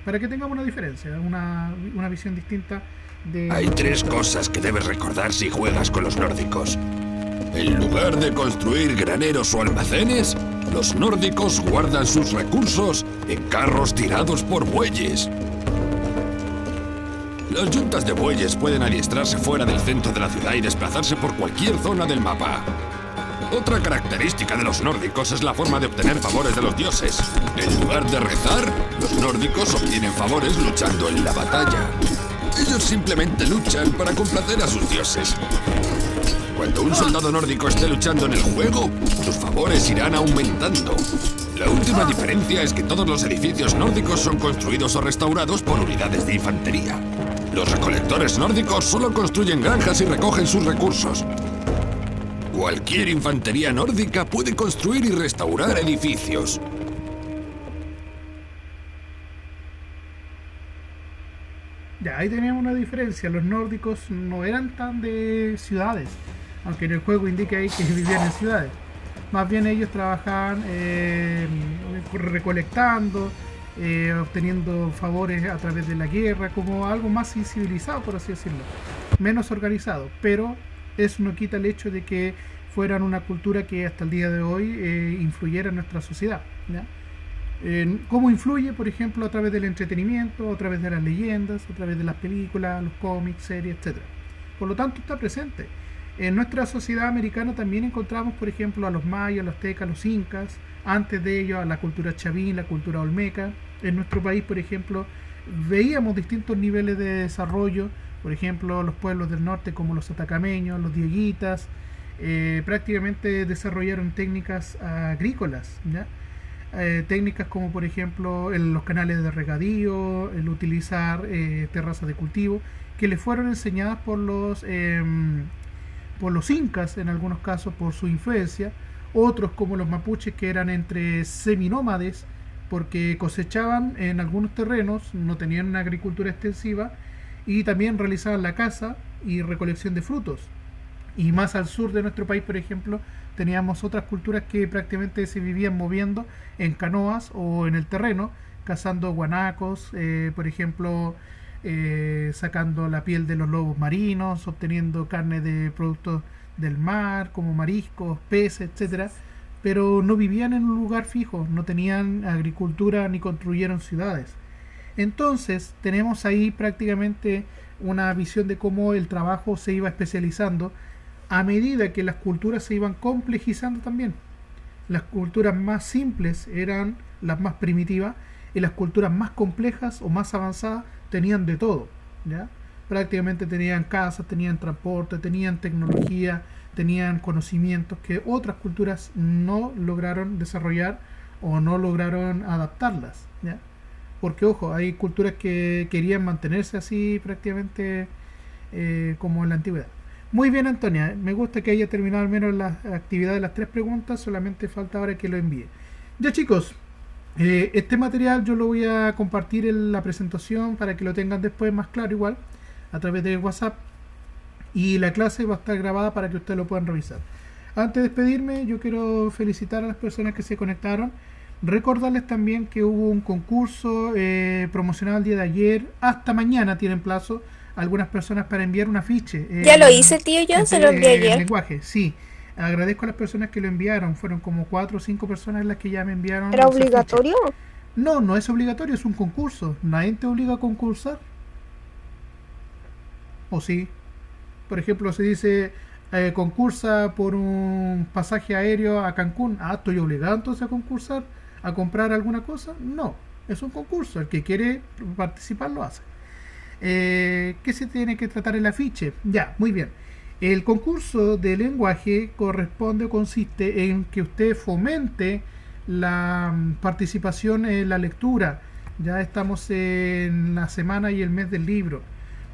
Para que tengamos una diferencia, una visión distinta de... Hay 3 cosas que debes recordar si juegas con los nórdicos. En lugar de construir graneros o almacenes, los nórdicos guardan sus recursos en carros tirados por bueyes. Las yuntas de bueyes pueden adiestrarse fuera del centro de la ciudad y desplazarse por cualquier zona del mapa. Otra característica de los nórdicos es la forma de obtener favores de los dioses. En lugar de rezar, los nórdicos obtienen favores luchando en la batalla. Ellos simplemente luchan para complacer a sus dioses. Cuando un soldado nórdico esté luchando en el juego, sus favores irán aumentando. La última diferencia es que todos los edificios nórdicos son construidos o restaurados por unidades de infantería. Los recolectores nórdicos solo construyen granjas y recogen sus recursos. Cualquier infantería nórdica puede construir y restaurar edificios. Ya, ahí teníamos una diferencia. Los nórdicos no eran tan de ciudades, aunque en el juego indica ahí que vivían en ciudades. Más bien ellos trabajaban recolectando, obteniendo favores a través de la guerra, como algo más civilizado, por así decirlo, menos organizado. Pero eso no quita el hecho de que fueran una cultura que hasta el día de hoy influyera en nuestra sociedad, ¿ya? cómo influye, por ejemplo, a través del entretenimiento, a través de las leyendas, a través de las películas, los cómics, series, etcétera. Por lo tanto, está presente. En nuestra sociedad americana también encontramos, por ejemplo, a los mayas, los aztecas, los incas, antes de ello a la cultura chavín, la cultura olmeca. En nuestro país, por ejemplo, veíamos distintos niveles de desarrollo, por ejemplo, los pueblos del norte como los atacameños, los dieguitas, prácticamente desarrollaron técnicas agrícolas, ¿ya? Técnicas como por ejemplo los canales de regadío, el utilizar terrazas de cultivo, que les fueron enseñadas por los incas, en algunos casos por su influencia, otros como los mapuches que eran entre seminómades, porque cosechaban en algunos terrenos, no tenían una agricultura extensiva, y también realizaban la caza y recolección de frutos. Y más al sur de nuestro país, por ejemplo, teníamos otras culturas que prácticamente se vivían moviendo en canoas o en el terreno, cazando guanacos, por ejemplo, sacando la piel de los lobos marinos, obteniendo carne de productos del mar, como mariscos, peces, etcétera, pero no vivían en un lugar fijo, no tenían agricultura ni construyeron ciudades. Entonces tenemos ahí prácticamente una visión de cómo el trabajo se iba especializando a medida que las culturas se iban complejizando también. Las culturas más simples eran las más primitivas y las culturas más complejas o más avanzadas tenían de todo, ¿ya? Prácticamente tenían casas, tenían transporte, tenían tecnología, tenían conocimientos que otras culturas no lograron desarrollar o no lograron adaptarlas, ¿ya? Porque ojo, hay culturas que querían mantenerse así prácticamente como en la antigüedad. Muy bien, Antonia, me gusta que haya terminado al menos la actividad de las 3 preguntas, solamente falta ahora que lo envíe. Ya chicos, este material yo lo voy a compartir en la presentación para que lo tengan después más claro igual, a través de WhatsApp, y la clase va a estar grabada para que ustedes lo puedan revisar. Antes de despedirme, yo quiero felicitar a las personas que se conectaron, recordarles también que hubo un concurso promocional el día de ayer, hasta mañana tienen plazo algunas personas para enviar un afiche. Ya lo hice, tío, yo se lo envié ayer. Lenguaje, sí. Agradezco a las personas que lo enviaron. Fueron como 4 o 5 personas las que ya me enviaron. ¿Era obligatorio? No, no es obligatorio, es un concurso. Nadie te obliga a concursar. ¿O sí? Por ejemplo, se dice concursa por un pasaje aéreo a Cancún. Ah, ¿estoy obligado entonces a concursar? ¿A comprar alguna cosa? No, es un concurso. El que quiere participar lo hace. ¿Qué se tiene que tratar el afiche? Ya, muy bien. El concurso de lenguaje corresponde o consiste en que usted fomente la participación en la lectura. Ya estamos en la semana y el mes del libro.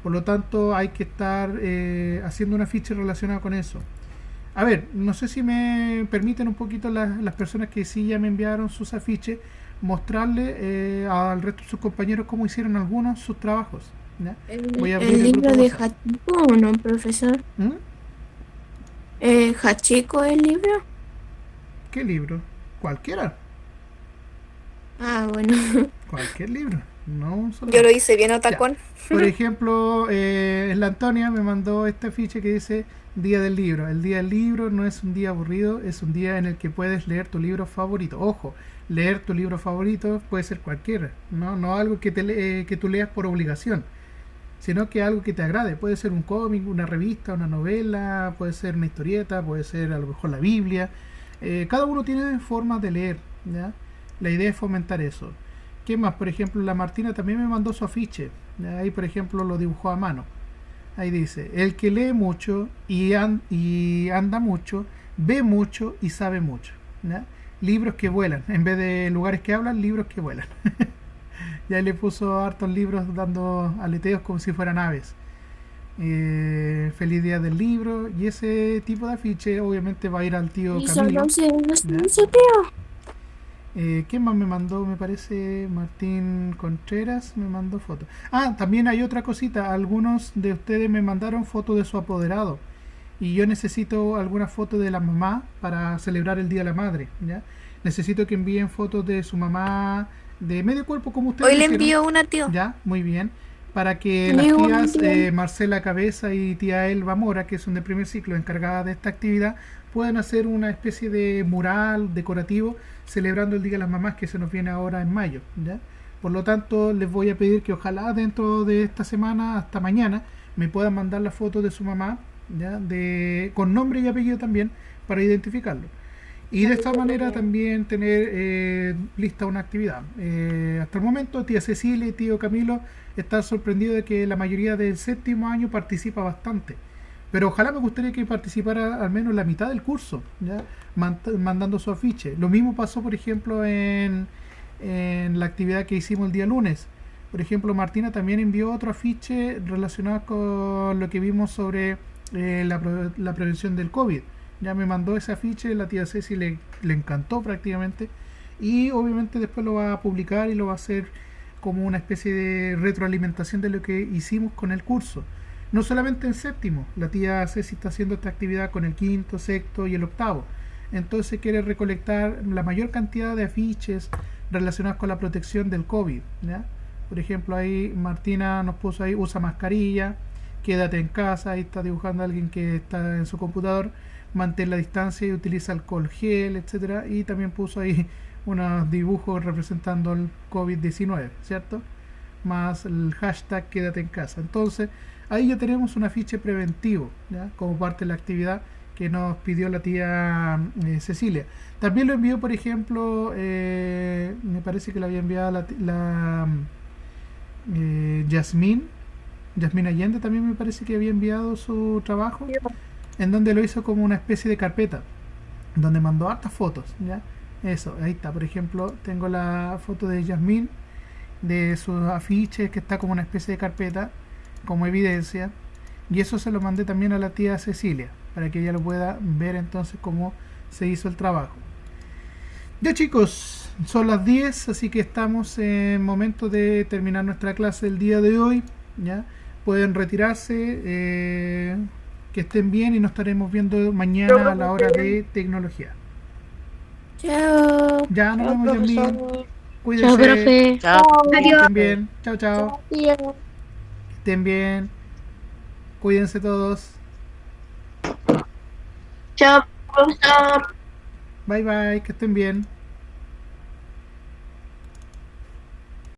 Por lo tanto, hay que estar haciendo un afiche relacionado con eso. A ver, no sé si me permiten un poquito las personas que sí ya me enviaron sus afiches, mostrarle al resto de sus compañeros cómo hicieron algunos sus trabajos. ¿Ya? Voy a abrir ¿El libro grupo de WhatsApp. Hachiko o no, profesor? ¿Hachiko el libro? ¿Qué libro? Cualquiera. Ah, bueno. Cualquier libro. No un solo. Yo lo hice bien, Otacón. Por ejemplo, la Antonia me mandó este afiche que dice Día del Libro. El Día del Libro no es un día aburrido, es un día en el que puedes leer tu libro favorito. Ojo, leer tu libro favorito puede ser cualquiera, no algo que que tú leas por obligación, sino que algo que te agrade. Puede ser un cómic, una revista, una novela, puede ser una historieta, puede ser a lo mejor la Biblia. Cada uno tiene formas de leer, ¿ya? La idea es fomentar eso. ¿Qué más? Por ejemplo, la Martina también me mandó su afiche. Ahí, por ejemplo, lo dibujó a mano. Ahí dice, el que lee mucho y anda mucho, ve mucho y sabe mucho, ¿ya? Libros que vuelan. En vez de lugares que hablan, libros que vuelan. Ya le puso hartos libros dando aleteos como si fueran aves. Feliz día del libro. Y ese tipo de afiche obviamente va a ir al tío Camilo. ¿Quién más me mandó? Me parece Martín Contreras me mandó fotos. Ah, también hay otra cosita. Algunos de ustedes me mandaron fotos de su apoderado. Y yo necesito alguna foto de la mamá para celebrar el Día de la Madre, ¿ya? Necesito que envíen fotos de su mamá de medio cuerpo como ustedes. Hoy le envío una, tío. Ya, muy bien. para que las tías Marcela Cabeza y tía Elba Mora, que son de primer ciclo encargadas de esta actividad, puedan hacer una especie de mural decorativo celebrando el Día de las Mamás que se nos viene ahora en mayo, ¿ya? Por lo tanto, les voy a pedir que ojalá dentro de esta semana, hasta mañana, me puedan mandar la foto de su mamá, ¿ya? Con nombre y apellido también, para identificarlo. Y de esta manera también tener lista una actividad. Hasta el momento, tía Cecilia y tío Camilo están sorprendidos de que la mayoría del séptimo año participa bastante. Pero ojalá me gustaría que participara al menos la mitad del curso, ¿ya? Mandando su afiche. Lo mismo pasó, por ejemplo, en la actividad que hicimos el día lunes. Por ejemplo, Martina también envió otro afiche relacionado con lo que vimos sobre la prevención del COVID. Ya me mandó ese afiche, la tía Ceci le encantó prácticamente, y obviamente después lo va a publicar y lo va a hacer como una especie de retroalimentación de lo que hicimos con el curso. No solamente en séptimo, la tía Ceci está haciendo esta actividad con el quinto, sexto y el octavo. Entonces quiere recolectar la mayor cantidad de afiches relacionados con la protección del COVID, ¿ya? Por ejemplo, ahí Martina nos puso ahí, usa mascarilla, quédate en casa, ahí está dibujando a alguien que está en su computador, mantén la distancia y utiliza alcohol gel, etcétera, y también puso ahí unos dibujos representando el COVID-19, ¿cierto? Más el hashtag quédate en casa. Entonces, ahí ya tenemos un afiche preventivo, ¿ya? Como parte de la actividad que nos pidió la tía Cecilia. También lo envió, por ejemplo, me parece que la había enviado la Yasmín Allende, también me parece que había enviado su trabajo, en donde lo hizo como una especie de carpeta, donde mandó hartas fotos, ¿ya? Eso, ahí está, por ejemplo, tengo la foto de Yasmín, de sus afiches, que está como una especie de carpeta, como evidencia, y eso se lo mandé también a la tía Cecilia, para que ella lo pueda ver entonces cómo se hizo el trabajo. Ya chicos, son las 10, así que estamos en momento de terminar nuestra clase el día de hoy, ¿ya? Pueden retirarse, que estén bien y nos estaremos viendo mañana a la hora de tecnología. Chao. Ya nos vemos, Yasmín. Cuídense. Chao, profe. Chao. Que estén bien. Chao, chao. Tía. Que estén bien. Cuídense todos. Chao, profesor. Bye bye, que estén bien.